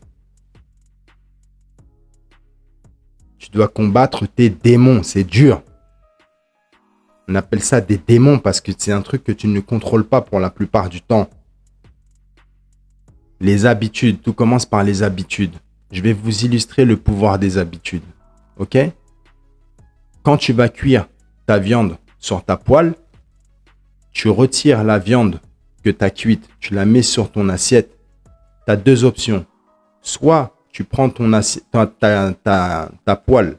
Tu dois combattre tes démons. C'est dur. On appelle ça des démons parce que c'est un truc que tu ne contrôles pas pour la plupart du temps. Les habitudes. Tout commence par les habitudes. Je vais vous illustrer le pouvoir des habitudes. OK? Quand tu vas cuire ta viande sur ta poêle, tu retires la viande que tu as cuite, tu la mets sur ton assiette. Tu as deux options. Soit tu prends ta poêle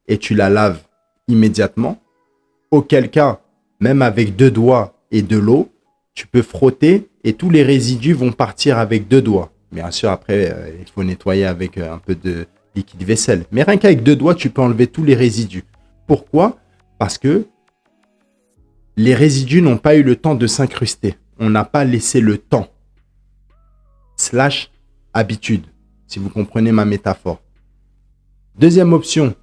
et tu la laves immédiatement. Auquel cas, même avec 2 doigts et de l'eau, tu peux frotter et tous les résidus vont partir avec 2 doigts. Bien sûr, après, il faut nettoyer avec un peu de liquide vaisselle. Mais rien qu'avec 2 doigts, tu peux enlever tous les résidus. Pourquoi? Parce que les résidus n'ont pas eu le temps de s'incruster. On n'a pas laissé le temps. / habitude, si vous comprenez ma métaphore. Deuxième option,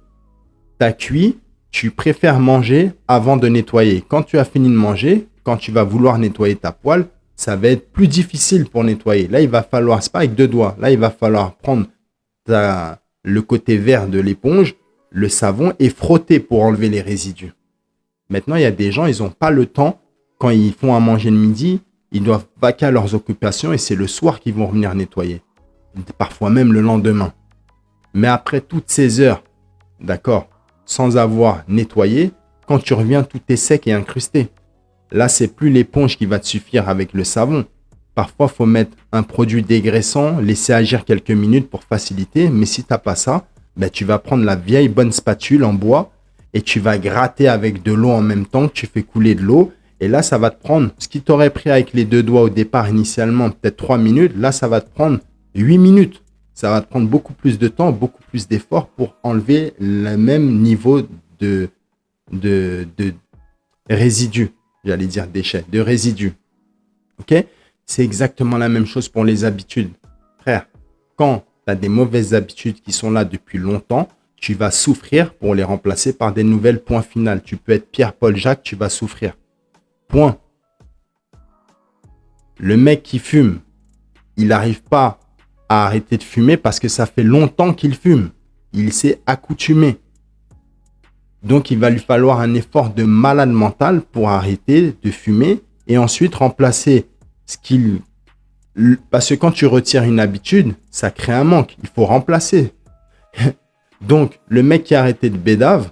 tu as cuit, tu préfères manger avant de nettoyer. Quand tu as fini de manger, quand tu vas vouloir nettoyer ta poêle, ça va être plus difficile pour nettoyer. Là, il va falloir, c'est pas avec 2 doigts, là, il va falloir prendre le côté vert de l'éponge, le savon et frotter pour enlever les résidus. Maintenant, il y a des gens, ils n'ont pas le temps. Quand ils font à manger le midi, ils doivent vaquer à leurs occupations et c'est le soir qu'ils vont revenir nettoyer. Parfois même le lendemain. Mais après toutes ces heures, d'accord, sans avoir nettoyé, quand tu reviens, tout est sec et incrusté. Là, c'est plus l'éponge qui va te suffire avec le savon. Parfois, il faut mettre un produit dégraissant, laisser agir quelques minutes pour faciliter. Mais si tu n'as pas ça, ben, tu vas prendre la vieille bonne spatule en bois et tu vas gratter avec de l'eau en même temps que tu fais couler de l'eau. Et là, ça va te prendre, ce qui t'aurait pris avec les 2 doigts au départ initialement, peut-être 3 minutes. Là, ça va te prendre 8 minutes. Ça va te prendre beaucoup plus de temps, beaucoup plus d'efforts pour enlever le même niveau de résidus. J'allais dire déchets, de résidus. OK? C'est exactement la même chose pour les habitudes. Frère, quand tu as des mauvaises habitudes qui sont là depuis longtemps, tu vas souffrir pour les remplacer par des nouvelles, point final. Tu peux être Pierre, Paul, Jacques, tu vas souffrir. Point. Le mec qui fume, il n'arrive pas à arrêter de fumer parce que ça fait longtemps qu'il fume. Il s'est accoutumé. Donc, il va lui falloir un effort de malade mental pour arrêter de fumer et ensuite remplacer ce qu'il... Parce que quand tu retires une habitude, ça crée un manque. Il faut remplacer. Donc, le mec qui a arrêté de bédave,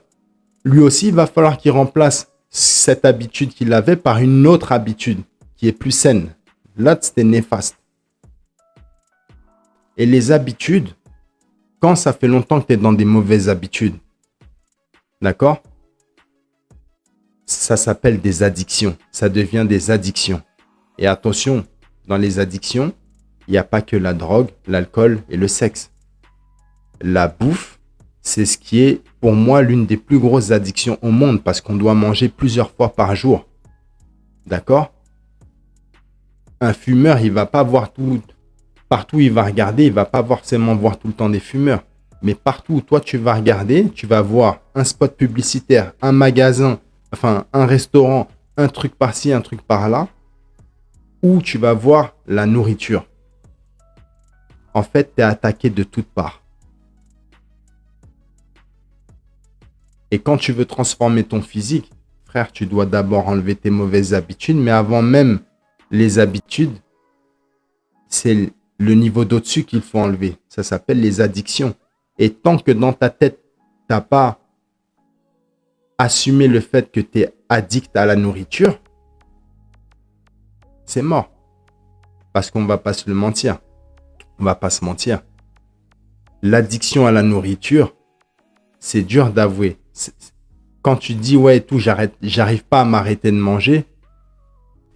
lui aussi, il va falloir qu'il remplace cette habitude qu'il avait par une autre habitude qui est plus saine. Là, c'était néfaste. Et les habitudes, quand ça fait longtemps que tu es dans des mauvaises habitudes, d'accord? Ça s'appelle des addictions. Ça devient des addictions. Et attention, dans les addictions, il n'y a pas que la drogue, l'alcool et le sexe. La bouffe, c'est ce qui est pour moi l'une des plus grosses addictions au monde parce qu'on doit manger plusieurs fois par jour. D'accord? Un fumeur, il ne va pas voir tout. Partout où il va regarder, il ne va pas forcément voir tout le temps des fumeurs. Mais partout où toi tu vas regarder, tu vas voir un spot publicitaire, un magasin, enfin un restaurant, un truc par-ci, un truc par-là, où tu vas voir la nourriture. En fait, tu es attaqué de toutes parts. Et quand tu veux transformer ton physique, frère, tu dois d'abord enlever tes mauvaises habitudes, mais avant même les habitudes, c'est le niveau d'au-dessus qu'il faut enlever. Ça s'appelle les addictions. Et tant que dans ta tête, tu n'as pas assumé le fait que tu es addict à la nourriture, c'est mort. Parce qu'on ne va pas se le mentir. On ne va pas se mentir. l'addiction à la nourriture, c'est dur d'avouer. Quand tu dis, ouais, et tout, j'arrive pas à m'arrêter de manger,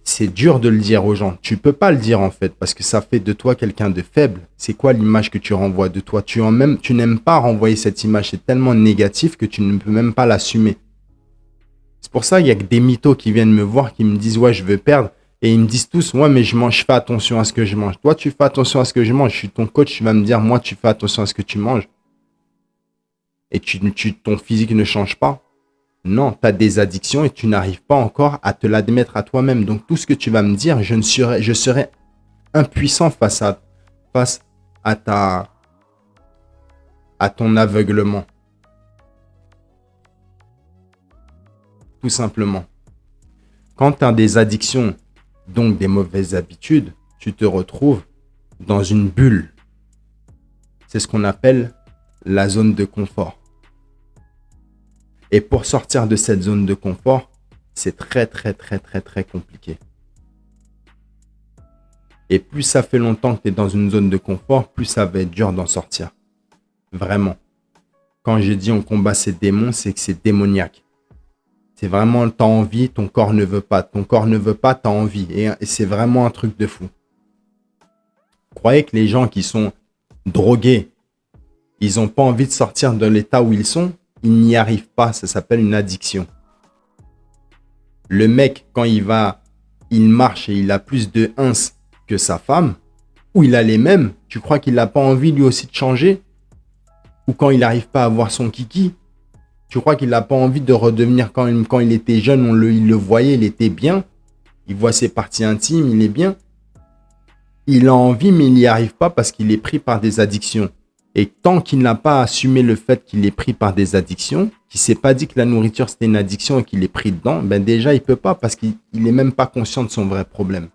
c'est dur de le dire aux gens. Tu peux pas le dire en fait, parce que ça fait de toi quelqu'un de faible. C'est quoi l'image que tu renvoies de toi? Tu n'aimes pas renvoyer cette image. C'est tellement négatif que tu ne peux même pas l'assumer. C'est pour ça qu'il y a que des mythos qui viennent me voir, qui me disent, ouais, je veux perdre. Et ils me disent tous, ouais, mais je fais attention à ce que je mange. Toi, tu fais attention à ce que je mange. Je suis ton coach, tu vas me dire, moi, tu fais attention à ce que tu manges. Et ton physique ne change pas. Non, tu as des addictions et tu n'arrives pas encore à te l'admettre à toi-même. Donc, tout ce que tu vas me dire, je serai impuissant face à ton aveuglement. Tout simplement. Quand tu as des addictions, donc des mauvaises habitudes, tu te retrouves dans une bulle. C'est ce qu'on appelle la zone de confort. Et pour sortir de cette zone de confort, c'est très, très, très, très, très compliqué. Et plus ça fait longtemps que tu es dans une zone de confort, plus ça va être dur d'en sortir. Vraiment. Quand j'ai dit on combat ces démons, c'est que c'est démoniaque. C'est vraiment, t'as envie, ton corps ne veut pas. Ton corps ne veut pas, t'as envie. Et c'est vraiment un truc de fou. Croyez que les gens qui sont drogués, ils n'ont pas envie de sortir de l'état où ils sont, ils n'y arrivent pas. Ça s'appelle une addiction. Le mec, quand il marche et il a plus de ins que sa femme, ou il a les mêmes, tu crois qu'il n'a pas envie lui aussi de changer? Ou quand il n'arrive pas à avoir son kiki, tu crois qu'il n'a pas envie de redevenir quand il était jeune, il le voyait, il était bien. Il voit ses parties intimes, il est bien. Il a envie, mais il n'y arrive pas parce qu'il est pris par des addictions. Et tant qu'il n'a pas assumé le fait qu'il est pris par des addictions, qu'il ne s'est pas dit que la nourriture c'était une addiction et qu'il est pris dedans, ben déjà il ne peut pas parce qu'il n'est même pas conscient de son vrai problème.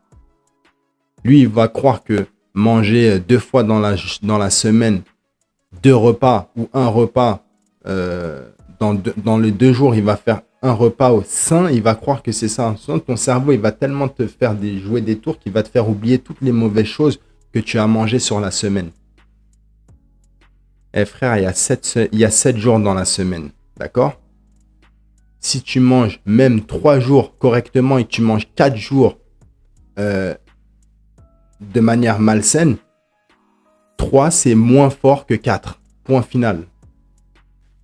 Lui, il va croire que manger 2 fois dans la semaine, 2 repas ou un repas, dans les 2 jours, il va faire un repas au sain, il va croire que c'est ça. Ton cerveau, il va tellement te faire jouer des tours qu'il va te faire oublier toutes les mauvaises choses que tu as mangées sur la semaine. Eh frère, il y a 7 jours dans la semaine, d'accord? Si tu manges même 3 jours correctement et tu manges 4 jours de manière malsaine, 3 c'est moins fort que 4. Point final.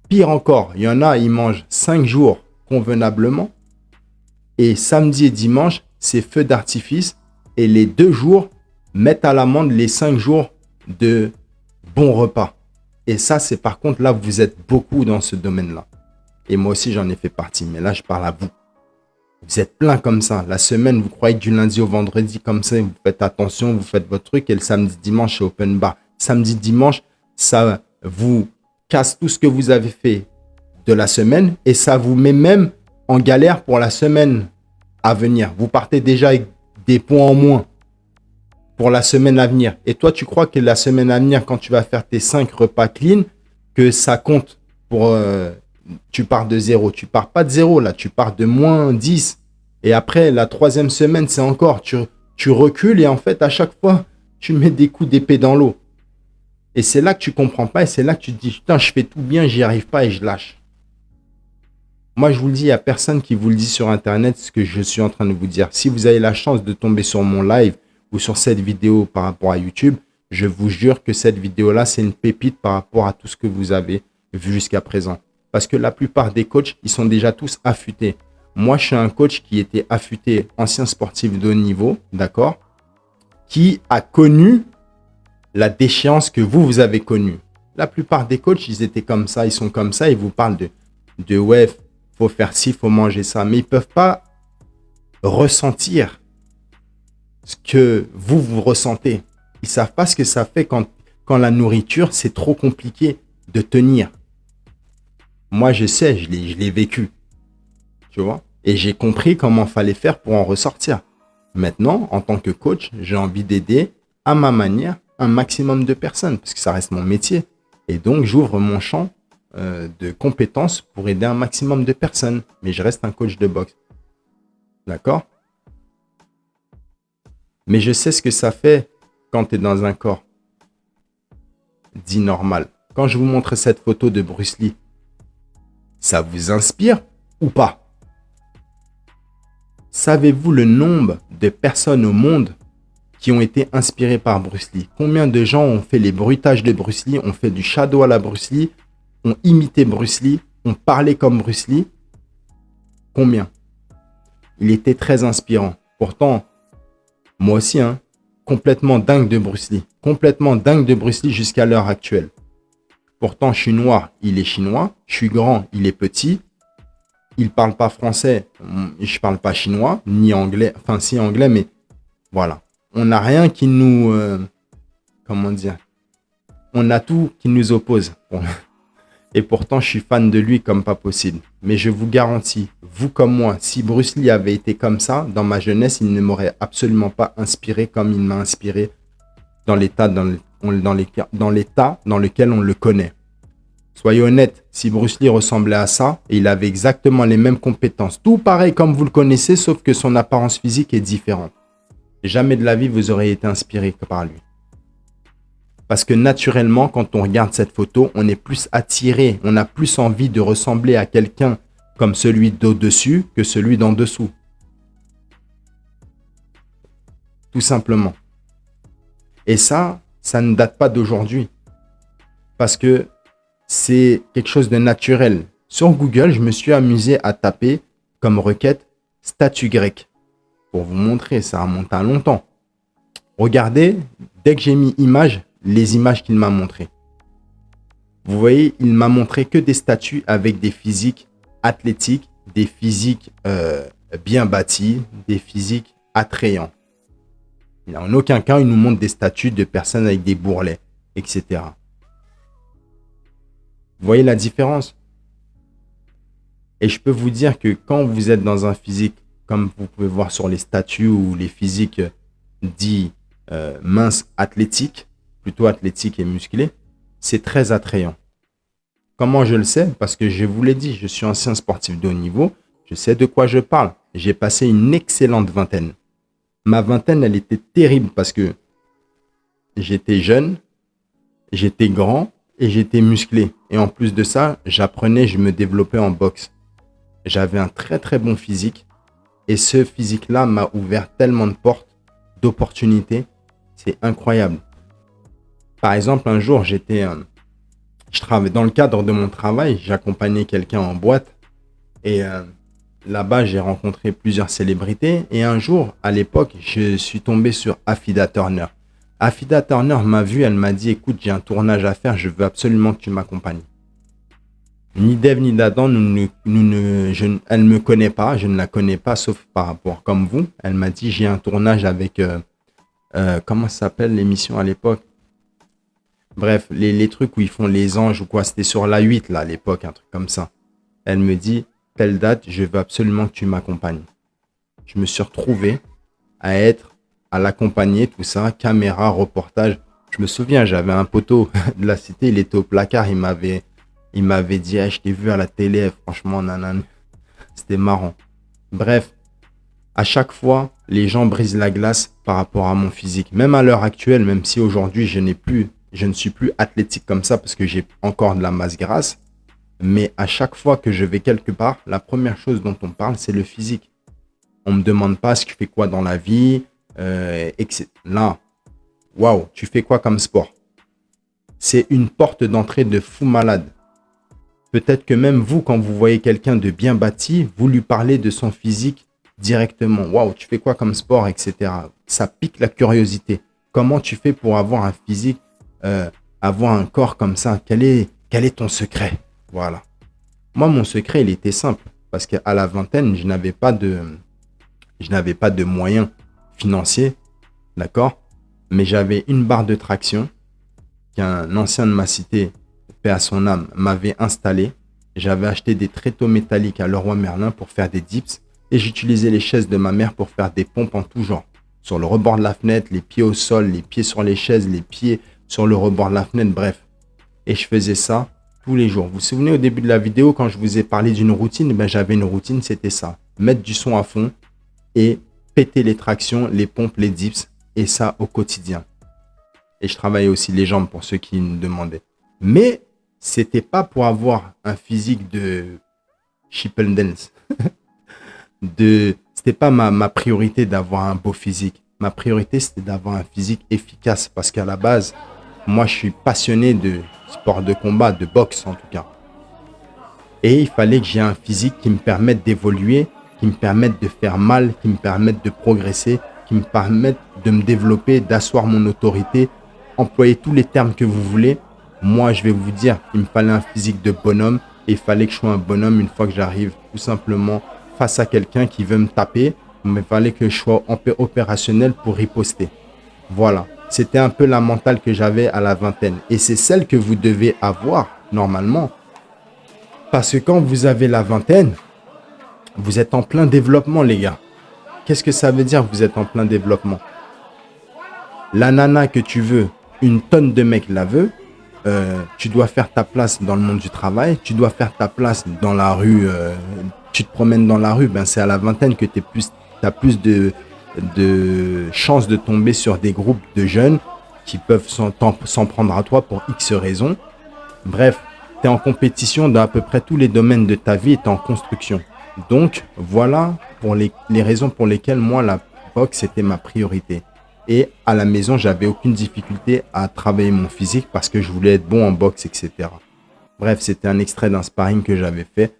Pire encore, il y en a, ils mangent 5 jours convenablement et samedi et dimanche, c'est feu d'artifice et les 2 jours mettent à l'amende les 5 jours de bons repas. Et ça, c'est par contre, là, vous êtes beaucoup dans ce domaine-là. Et moi aussi, j'en ai fait partie. Mais là, je parle à vous. Vous êtes plein comme ça. La semaine, vous croyez que du lundi au vendredi, comme ça, vous faites attention, vous faites votre truc. Et le samedi, dimanche, c'est open bar. Samedi, dimanche, ça vous casse tout ce que vous avez fait de la semaine. Et ça vous met même en galère pour la semaine à venir. Vous partez déjà avec des points en moins pour la semaine à venir. Et toi, tu crois que la semaine à venir, quand tu vas faire tes 5 repas clean, que ça compte pour... tu pars de 0. Tu pars pas de 0, là. Tu pars de moins 10. Et après, la 3e semaine, c'est encore... Tu recules et en fait, à chaque fois, tu mets des coups d'épée dans l'eau. Et c'est là que tu comprends pas et c'est là que tu te dis, putain, je fais tout bien, j'y arrive pas et je lâche. Moi, je vous le dis, il n'y a personne qui vous le dit sur Internet, ce que je suis en train de vous dire. Si vous avez la chance de tomber sur mon live ou sur cette vidéo par rapport à YouTube, je vous jure que cette vidéo-là, c'est une pépite par rapport à tout ce que vous avez vu jusqu'à présent. Parce que la plupart des coachs, ils sont déjà tous affûtés. Moi, je suis un coach qui était affûté, ancien sportif de haut niveau, d'accord, qui a connu la déchéance que vous avez connue. La plupart des coachs, ils étaient comme ça, ils sont comme ça, ils vous parlent de ouais, faut faire ci, faut manger ça. Mais ils ne peuvent pas ressentir ce que vous ressentez. Ils ne savent pas ce que ça fait quand la nourriture, c'est trop compliqué de tenir. Moi, je sais, je l'ai vécu. Tu vois? Et j'ai compris comment fallait faire pour en ressortir. Maintenant, en tant que coach, j'ai envie d'aider à ma manière un maximum de personnes parce que ça reste mon métier. Et donc, j'ouvre mon champ de compétences pour aider un maximum de personnes. Mais je reste un coach de boxe. D'accord? Mais je sais ce que ça fait quand tu es dans un corps dit normal. quand je vous montre cette photo de Bruce Lee, ça vous inspire ou pas? Savez-vous le nombre de personnes au monde qui ont été inspirées par Bruce Lee? Combien de gens ont fait les bruitages de Bruce Lee, ont fait du shadow à la Bruce Lee, ont imité Bruce Lee, ont parlé comme Bruce Lee? Combien? Il était très inspirant. Pourtant, moi aussi, complètement dingue de Bruce Lee. Complètement dingue de Bruce Lee jusqu'à l'heure actuelle. Pourtant, je suis noir, il est chinois. Je suis grand, il est petit. Il ne parle pas français, je ne parle pas chinois, ni anglais. Enfin, si anglais, mais voilà. On n'a rien qui nous... comment dire? On a tout qui nous oppose. Bon. Et pourtant, je suis fan de lui comme pas possible. Mais je vous garantis, vous comme moi, si Bruce Lee avait été comme ça, dans ma jeunesse, il ne m'aurait absolument pas inspiré comme il m'a inspiré dans l'état dans lequel on le connaît. Soyez honnête, si Bruce Lee ressemblait à ça, et il avait exactement les mêmes compétences, tout pareil comme vous le connaissez, sauf que son apparence physique est différente. Jamais de la vie, vous auriez été inspiré par lui. Parce que naturellement, quand on regarde cette photo, on est plus attiré, on a plus envie de ressembler à quelqu'un comme celui d'au-dessus que celui d'en dessous. Tout simplement. Et ça ne date pas d'aujourd'hui. Parce que c'est quelque chose de naturel. Sur Google, je me suis amusé à taper comme requête statue grecque. Pour vous montrer, ça remonte à longtemps. Regardez, dès que j'ai mis image, les images qu'il m'a montrées. Vous voyez, il m'a montré que des statues avec des physiques athlétiques, des physiques bien bâtis, des physiques attrayants. En aucun cas, il nous montre des statues de personnes avec des bourrelets, etc. Vous voyez la différence? Et je peux vous dire que quand vous êtes dans un physique, comme vous pouvez voir sur les statues ou les physiques dits minces athlétiques, plutôt athlétiques et musclés, c'est très attrayant. Comment je le sais? Parce que je vous l'ai dit, je suis ancien sportif de haut niveau, je sais de quoi je parle. J'ai passé une excellente vingtaine. Ma vingtaine, elle était terrible parce que j'étais jeune, j'étais grand et j'étais musclé. Et en plus de ça, j'apprenais, je me développais en boxe. J'avais un très très bon physique et ce physique-là m'a ouvert tellement de portes, d'opportunités. C'est incroyable. Par exemple, un jour, dans le cadre de mon travail, j'accompagnais quelqu'un en boîte et là-bas, j'ai rencontré plusieurs célébrités et un jour, à l'époque, je suis tombé sur Affida Turner. Affida Turner m'a vu, elle m'a dit, écoute, j'ai un tournage à faire, je veux absolument que tu m'accompagnes. Ni d'Ève ni d'Adam, elle ne me connaît pas, je ne la connais pas, sauf par rapport comme vous. Elle m'a dit, j'ai un tournage avec, comment ça s'appelle l'émission à l'époque? Bref, les trucs où ils font les anges ou quoi, c'était sur la 8 là à l'époque, un truc comme ça. Elle me dit, telle date, je veux absolument que tu m'accompagnes. Je me suis retrouvé à l'accompagner, tout ça, caméra, reportage. Je me souviens, j'avais un poteau de la cité, il était au placard, il m'avait dit, je t'ai vu à la télé, franchement, nanan. C'était marrant. Bref, à chaque fois, les gens brisent la glace par rapport à mon physique. Même à l'heure actuelle, même si aujourd'hui, je ne suis plus athlétique comme ça parce que j'ai encore de la masse grasse. Mais à chaque fois que je vais quelque part, la première chose dont on parle, c'est le physique. On ne me demande pas ce que tu fais quoi dans la vie, etc. Là, waouh, tu fais quoi comme sport? C'est une porte d'entrée de fou malade. Peut-être que même vous, quand vous voyez quelqu'un de bien bâti, vous lui parlez de son physique directement. Waouh, tu fais quoi comme sport, etc. Ça pique la curiosité. Comment tu fais pour avoir un physique, avoir un corps comme ça? Quel est ton secret? Voilà. Moi, mon secret, il était simple. Parce qu'à la vingtaine, je n'avais pas de moyens financiers. D'accord? Mais j'avais une barre de traction qu'un ancien de ma cité, paix à son âme, m'avait installée. J'avais acheté des tréteaux métalliques à Leroy Merlin pour faire des dips. Et j'utilisais les chaises de ma mère pour faire des pompes en tout genre. Sur le rebord de la fenêtre, les pieds au sol, les pieds sur les chaises, les pieds sur le rebord de la fenêtre, bref. Et je faisais ça tous les jours. Vous vous souvenez au début de la vidéo, quand je vous ai parlé d'une routine, j'avais une routine, c'était ça. Mettre du son à fond et péter les tractions, les pompes, les dips, et ça au quotidien. Et je travaillais aussi les jambes pour ceux qui me demandaient. Mais c'était pas pour avoir un physique de Chippendales. C'était pas ma priorité d'avoir un beau physique. Ma priorité, c'était d'avoir un physique efficace. Parce qu'à la base, moi, je suis passionné de sport de combat, de boxe en tout cas. Et il fallait que j'ai un physique qui me permette d'évoluer, qui me permette de faire mal, qui me permette de progresser, qui me permette de me développer, d'asseoir mon autorité, employer tous les termes que vous voulez. Moi, je vais vous dire qu'il me fallait un physique de bonhomme et il fallait que je sois un bonhomme une fois que j'arrive tout simplement face à quelqu'un qui veut me taper. Mais il fallait que je sois opérationnel pour riposter. Voilà, c'était un peu la mentale que j'avais à la vingtaine. Et c'est celle que vous devez avoir normalement. Parce que quand vous avez la vingtaine, vous êtes en plein développement, les gars. Qu'est-ce que ça veut dire, vous êtes en plein développement? La nana que tu veux, une tonne de mecs la veut. Tu dois faire ta place dans le monde du travail. Tu dois faire ta place dans la rue. Tu te promènes dans la rue. Ben, c'est à la vingtaine que tu as plus de chances de tomber sur des groupes de jeunes qui peuvent s'en prendre à toi pour X raisons. Bref, tu es en compétition dans à peu près tous les domaines de ta vie et tu es en construction. Donc, voilà pour les raisons pour lesquelles moi, la boxe était ma priorité. Et à la maison, j'avais aucune difficulté à travailler mon physique parce que je voulais être bon en boxe, etc. Bref, c'était un extrait d'un sparring que j'avais fait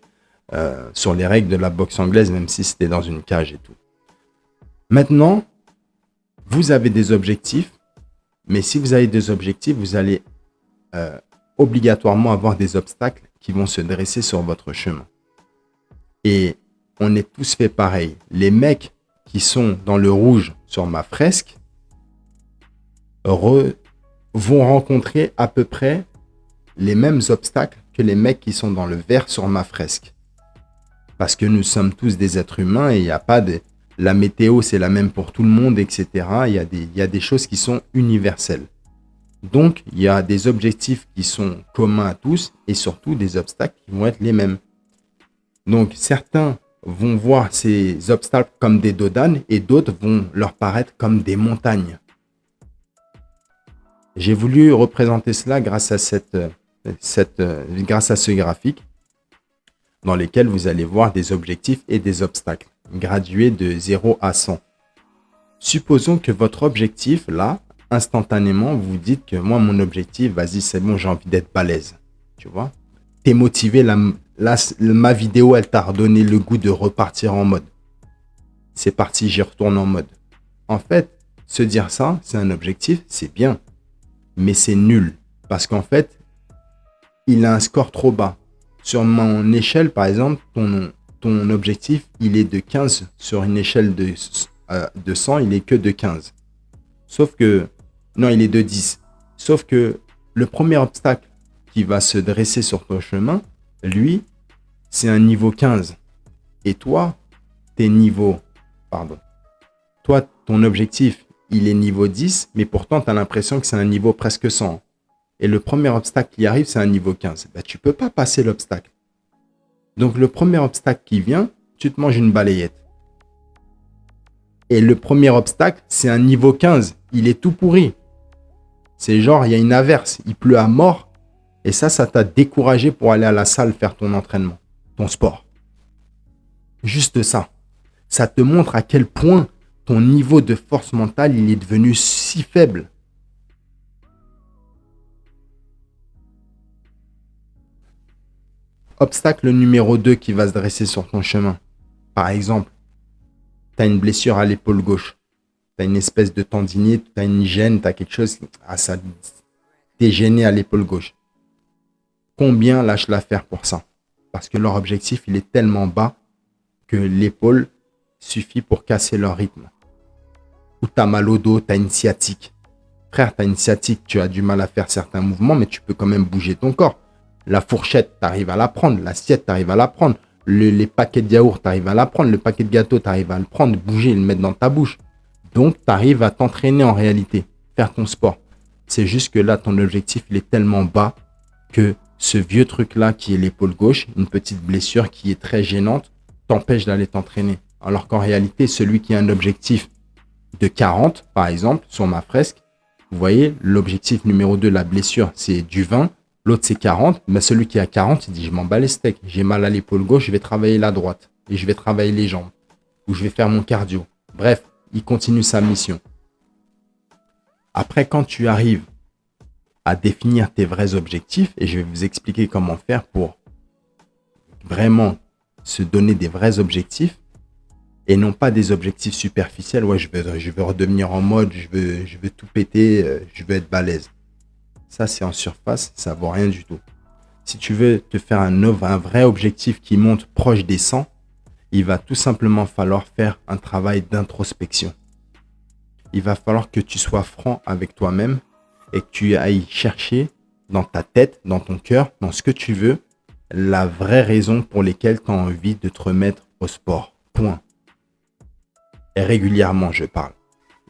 sur les règles de la boxe anglaise, même si c'était dans une cage et tout. Maintenant, vous avez des objectifs, mais si vous avez des objectifs, vous allez obligatoirement avoir des obstacles qui vont se dresser sur votre chemin. Et on est tous fait pareil. Les mecs qui sont dans le rouge sur ma fresque vont rencontrer à peu près les mêmes obstacles que les mecs qui sont dans le vert sur ma fresque. Parce que nous sommes tous des êtres humains et il n'y a pas de... La météo, c'est la même pour tout le monde, etc. Il y a des choses qui sont universelles. Donc, il y a des objectifs qui sont communs à tous et surtout des obstacles qui vont être les mêmes. Donc, certains vont voir ces obstacles comme des dos d'âne et d'autres vont leur paraître comme des montagnes. J'ai voulu représenter cela grâce à grâce à ce graphique dans lequel vous allez voir des objectifs et des obstacles gradués de 0 à 100. Supposons que votre objectif, là, instantanément, vous dites que moi, mon objectif, vas-y, c'est bon, j'ai envie d'être balèze. Tu vois? T'es motivé, ma vidéo, elle t'a redonné le goût de repartir en mode. C'est parti, j'y retourne en mode. En fait, se dire ça, c'est un objectif, c'est bien. Mais c'est nul. Parce qu'en fait, il a un score trop bas. Sur mon échelle, par exemple, ton objectif, il est de 15. Sur une échelle de 100, il est que de 15. Sauf que... Non, il est de 10. Sauf que le premier obstacle qui va se dresser sur ton chemin, lui, c'est un niveau 15. Et toi, t'es niveau... Pardon. Toi, ton objectif, il est niveau 10, mais pourtant, tu as l'impression que c'est un niveau presque 100. Et le premier obstacle qui arrive, c'est un niveau 15. Ben, tu ne peux pas passer l'obstacle. Donc, le premier obstacle qui vient, tu te manges une balayette. Et le premier obstacle, c'est un niveau 15. Il est tout pourri. C'est genre, il y a une averse, il pleut à mort. Et ça t'a découragé pour aller à la salle faire ton entraînement, ton sport. Juste ça. Ça te montre à quel point ton niveau de force mentale, il est devenu si faible. Obstacle numéro 2 qui va se dresser sur ton chemin. Par exemple, tu as une blessure à l'épaule gauche. Tu as une espèce de tendinite, tu as une gêne, tu as quelque chose. Ça t'es gêné à l'épaule gauche. Combien lâchent l'affaire pour ça? Parce que leur objectif, il est tellement bas que l'épaule suffit pour casser leur rythme. Ou tu as mal au dos, tu as une sciatique. Frère, tu as une sciatique, tu as du mal à faire certains mouvements, mais tu peux quand même bouger ton corps. La fourchette, tu arrives à la prendre. L'assiette, tu arrives à la prendre. Les paquets de yaourt, tu arrives à la prendre. Le paquet de gâteau, tu arrives à le prendre, bouger, le mettre dans ta bouche. Donc, tu arrives à t'entraîner en réalité, faire ton sport. C'est juste que là, ton objectif, il est tellement bas que ce vieux truc-là, qui est l'épaule gauche, une petite blessure qui est très gênante, t'empêche d'aller t'entraîner. Alors qu'en réalité, celui qui a un objectif de 40, par exemple, sur ma fresque, vous voyez, l'objectif numéro 2, la blessure, c'est du 20. L'autre, c'est 40. Mais celui qui a 40, il dit, je m'en bats les steaks. J'ai mal à l'épaule gauche, je vais travailler la droite. Et je vais travailler les jambes. Ou je vais faire mon cardio. Bref, il continue sa mission. Après, quand tu arrives à définir tes vrais objectifs, et je vais vous expliquer comment faire pour vraiment se donner des vrais objectifs et non pas des objectifs superficiels. Ouais, je veux redevenir en mode, je veux tout péter, je veux être balèze. Ça, c'est en surface, ça vaut rien du tout. Si tu veux te faire un vrai objectif qui monte proche des 100, il va tout simplement falloir faire un travail d'introspection. Il va falloir que tu sois franc avec toi-même et que tu ailles chercher dans ta tête, dans ton cœur, dans ce que tu veux, la vraie raison pour laquelle tu as envie de te remettre au sport. Point. Et régulièrement, je parle.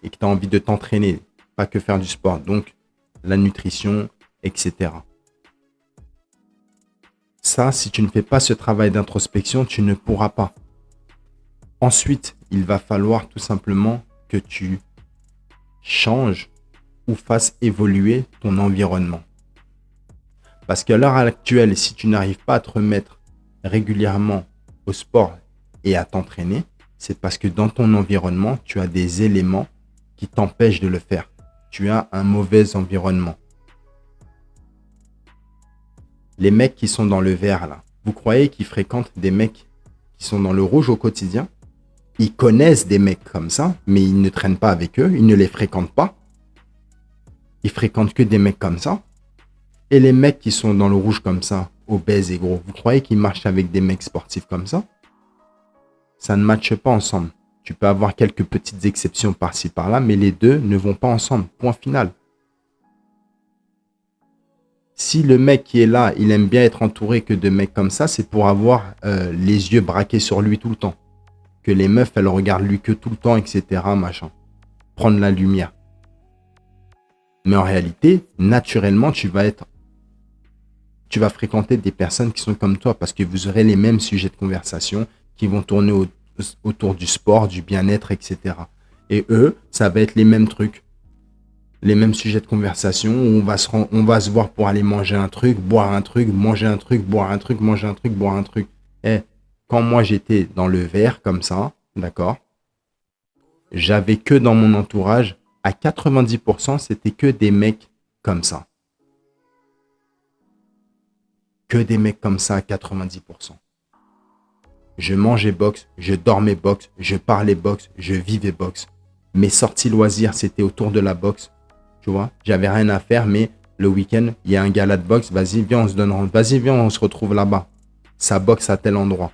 Et que tu as envie de t'entraîner, pas que faire du sport. Donc, la nutrition, etc. Ça, si tu ne fais pas ce travail d'introspection, tu ne pourras pas. Ensuite, il va falloir tout simplement que tu changes ou fasses évoluer ton environnement. Parce qu'à l'heure actuelle, si tu n'arrives pas à te remettre régulièrement au sport et à t'entraîner, c'est parce que dans ton environnement, tu as des éléments qui t'empêchent de le faire. Tu as un mauvais environnement. Les mecs qui sont dans le vert là, vous croyez qu'ils fréquentent des mecs qui sont dans le rouge au quotidien? Ils connaissent des mecs comme ça, mais ils ne traînent pas avec eux, ils ne les fréquentent pas. Ils fréquentent que des mecs comme ça. Et les mecs qui sont dans le rouge comme ça, obèses et gros, vous croyez qu'ils marchent avec des mecs sportifs comme ça? Ça ne matche pas ensemble. Tu peux avoir quelques petites exceptions par-ci par-là, mais les deux ne vont pas ensemble. Point final. Si le mec qui est là, il aime bien être entouré que de mecs comme ça, c'est pour avoir les yeux braqués sur lui tout le temps. Que les meufs, elles regardent lui que tout le temps, etc. Machin. Prendre la lumière. Mais en réalité, naturellement, tu vas fréquenter des personnes qui sont comme toi parce que vous aurez les mêmes sujets de conversation qui vont tourner autour du sport, du bien-être, etc. Et eux, ça va être les mêmes trucs. Les mêmes sujets de conversation où on va se voir pour aller manger un truc, boire un truc, manger un truc, boire un truc, manger un truc, boire un truc. Et quand moi j'étais dans le vert comme ça, d'accord, j'avais que dans mon entourage, à 90%, c'était que des mecs comme ça. Que des mecs comme ça à 90%. Je mangeais boxe, je dormais boxe, je parlais boxe, je vivais boxe. Mes sorties loisirs, c'était autour de la boxe. Tu vois, j'avais rien à faire, mais le week-end, il y a un gala de boxe. Vas-y, viens, on se retrouve là-bas. Ça boxe à tel endroit.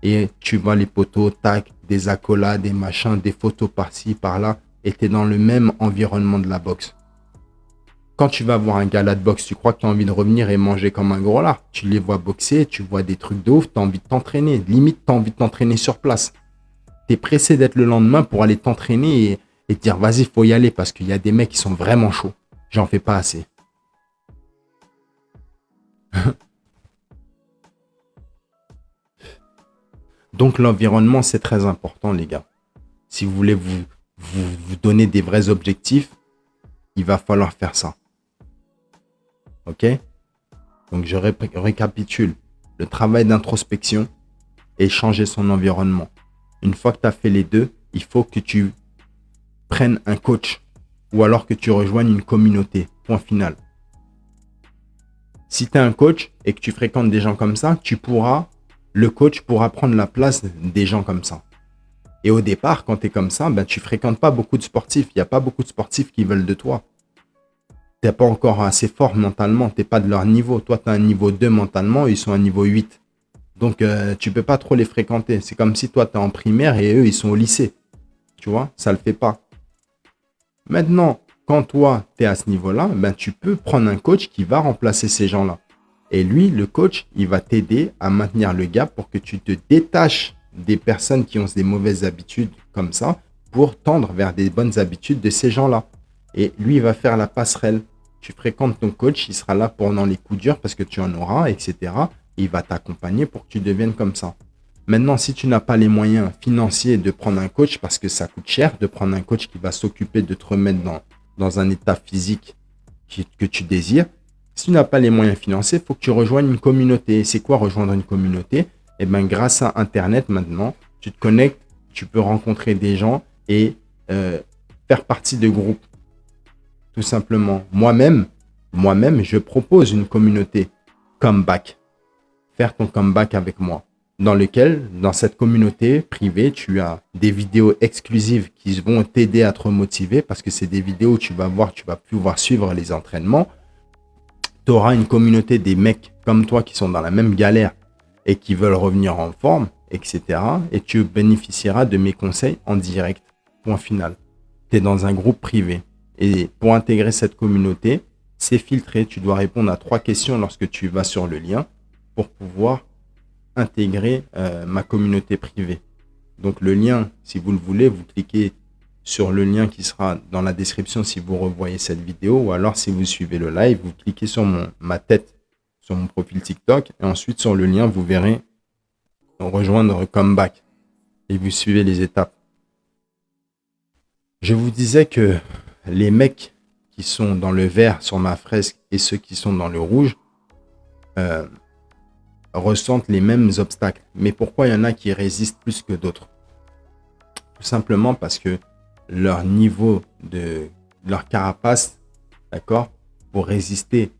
Et tu vois les poteaux, tac, des accolades, des machins, des photos par-ci, par-là. Et tu es dans le même environnement de la boxe. Quand tu vas voir un gala de boxe, tu crois que tu as envie de revenir et manger comme un gros lard. Tu les vois boxer, tu vois des trucs de ouf, tu as envie de t'entraîner. Limite, tu as envie de t'entraîner sur place. Tu es pressé d'être le lendemain pour aller t'entraîner et te dire, vas-y, il faut y aller parce qu'il y a des mecs qui sont vraiment chauds. J'en fais pas assez. Donc, l'environnement, c'est très important, les gars. Si vous voulez vous donner des vrais objectifs, il va falloir faire ça. Ok? Donc, je récapitule. Le travail d'introspection et changer son environnement. Une fois que tu as fait les deux, il faut que tu prennes un coach ou alors que tu rejoignes une communauté. Point final. Si tu es un coach et que tu fréquentes des gens comme ça, le coach pourra prendre la place des gens comme ça. Et au départ, quand tu es comme ça, tu ne fréquentes pas beaucoup de sportifs. Il n'y a pas beaucoup de sportifs qui veulent de toi. Tu n'es pas encore assez fort mentalement. Tu n'es pas de leur niveau. Toi, tu as un niveau 2 mentalement, ils sont à un niveau 8. Donc, tu ne peux pas trop les fréquenter. C'est comme si toi, tu es en primaire et eux, ils sont au lycée. Tu vois, ça ne le fait pas. Maintenant, quand toi, tu es à ce niveau-là, tu peux prendre un coach qui va remplacer ces gens-là. Et lui, le coach, il va t'aider à maintenir le gap pour que tu te détaches des personnes qui ont des mauvaises habitudes comme ça pour tendre vers des bonnes habitudes de ces gens-là. Et lui, il va faire la passerelle. Tu fréquentes ton coach, il sera là pendant les coups durs parce que tu en auras, etc. Et il va t'accompagner pour que tu deviennes comme ça. Maintenant, si tu n'as pas les moyens financiers de prendre un coach, parce que ça coûte cher de prendre un coach qui va s'occuper de te remettre dans un état physique que tu désires, Si tu n'as pas les moyens financiers, il faut que tu rejoignes une communauté. C'est quoi rejoindre une communauté? Eh bien, grâce à Internet maintenant, tu te connectes, tu peux rencontrer des gens et faire partie de groupes. Tout simplement. Moi-même, je propose une communauté comeback. Faire ton comeback avec moi. Dans cette communauté privée, tu as des vidéos exclusives qui vont t'aider à te remotiver parce que c'est des vidéos où tu vas pouvoir suivre les entraînements. Tu auras une communauté des mecs comme toi qui sont dans la même galère et qui veulent revenir en forme, etc. Et tu bénéficieras de mes conseils en direct. Point final. Tu es dans un groupe privé. Et pour intégrer cette communauté, c'est filtré. Tu dois répondre à 3 questions lorsque tu vas sur le lien pour pouvoir intégrer ma communauté privée. Donc le lien, si vous le voulez, vous cliquez sur le lien qui sera dans la description si vous revoyez cette vidéo, ou alors si vous suivez le live, vous cliquez sur ma tête, sur mon profil TikTok, et ensuite sur le lien, vous verrez rejoindre Comeback, et vous suivez les étapes. Je vous disais que les mecs qui sont dans le vert sur ma fresque et ceux qui sont dans le rouge ressentent les mêmes obstacles. Mais pourquoi il y en a qui résistent plus que d'autres? Tout simplement parce que leur niveau de leur carapace, d'accord, pour résister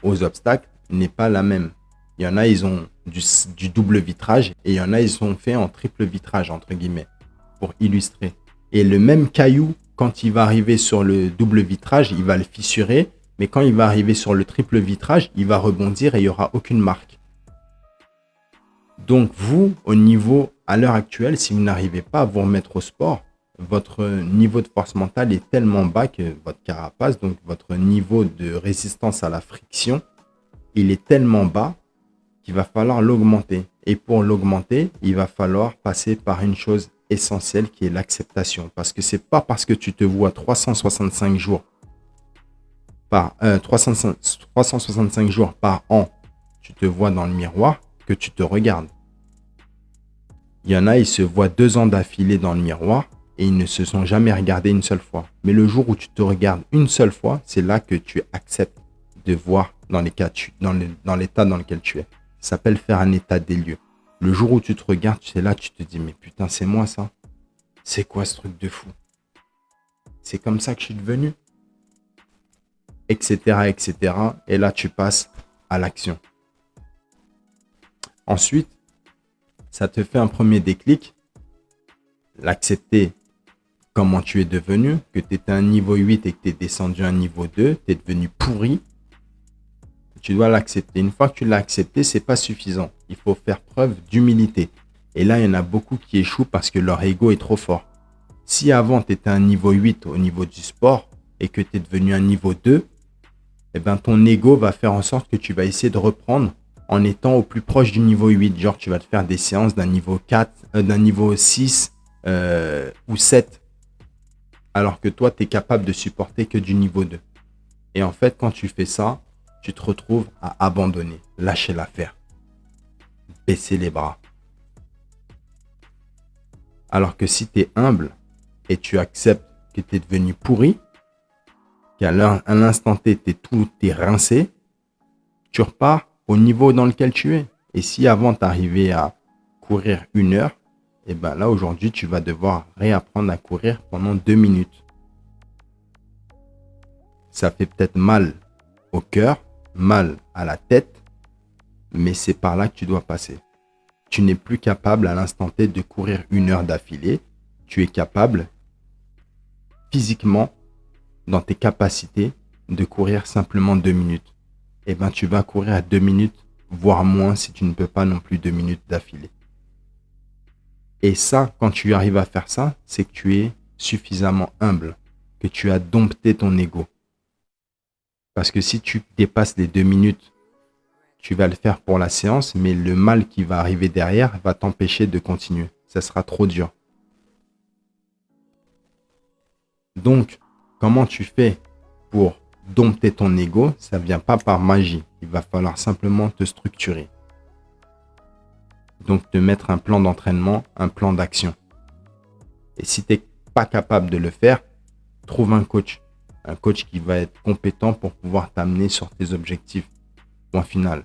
aux obstacles n'est pas la même. Il y en a, ils ont du double vitrage et il y en a, ils sont faits en triple vitrage, entre guillemets, pour illustrer. Et le même caillou, quand il va arriver sur le double vitrage, il va le fissurer, mais quand il va arriver sur le triple vitrage, il va rebondir et il n'y aura aucune marque. Donc vous, au niveau, à l'heure actuelle, si vous n'arrivez pas à vous remettre au sport, votre niveau de force mentale est tellement bas que votre carapace, donc votre niveau de résistance à la friction, il est tellement bas qu'il va falloir l'augmenter. Et pour l'augmenter, il va falloir passer par une chose essentielle qui est l'acceptation. Parce que c'est pas parce que tu te vois 365 jours par 365 jours par an, tu te vois dans le miroir que tu te regardes. Il y en a, ils se voient 2 ans d'affilée dans le miroir et ils ne se sont jamais regardés une seule fois. Mais le jour où tu te regardes une seule fois, c'est là que tu acceptes de voir dans l'état dans lequel tu es. Ça s'appelle faire un état des lieux. Le jour où tu te regardes, c'est là tu te dis, mais putain, c'est moi ça. C'est quoi ce truc de fou? C'est comme ça que je suis devenu, etc., etc. Et là, tu passes à l'action. Ensuite, ça te fait un premier déclic, l'accepter comment tu es devenu, que tu étais à un niveau 8 et que tu es descendu à un niveau 2, tu es devenu pourri. Tu dois l'accepter. Une fois que tu l'as accepté, c'est pas suffisant. Il faut faire preuve d'humilité. Et là, il y en a beaucoup qui échouent parce que leur ego est trop fort. Si avant, tu étais à un niveau 8 au niveau du sport et que tu es devenu un niveau 2, eh ben, ton ego va faire en sorte que tu vas essayer de reprendre en étant au plus proche du niveau 8. Genre, tu vas te faire des séances d'un niveau 4, d'un niveau 6 ou 7. Alors que toi, tu es capable de supporter que du niveau 2. Et en fait, quand tu fais ça, tu te retrouves à abandonner, lâcher l'affaire, baisser les bras. Alors que si tu es humble et tu acceptes que tu es devenu pourri, qu'à l'instant T, t'es rincé, tu repars au niveau dans lequel tu es. Et si avant, tu arrivais à courir 1 heure, et ben là, aujourd'hui, tu vas devoir réapprendre à courir pendant 2 minutes. Ça fait peut-être mal au cœur, mal à la tête, mais c'est par là que tu dois passer. Tu n'es plus capable à l'instant T de courir 1 heure d'affilée. Tu es capable physiquement, dans tes capacités, de courir simplement 2 minutes. Et ben tu vas courir à 2 minutes, voire moins si tu ne peux pas non plus 2 minutes d'affilée. Et ça, quand tu arrives à faire ça, c'est que tu es suffisamment humble, que tu as dompté ton ego. Parce que si tu dépasses les 2 minutes, tu vas le faire pour la séance, mais le mal qui va arriver derrière va t'empêcher de continuer. Ça sera trop dur. Donc, comment tu fais pour dompter ton ego? Ça ne vient pas par magie. Il va falloir simplement te structurer. Donc, te mettre un plan d'entraînement, un plan d'action. Et si tu n'es pas capable de le faire, trouve un coach. Un coach qui va être compétent pour pouvoir t'amener sur tes objectifs. Point final.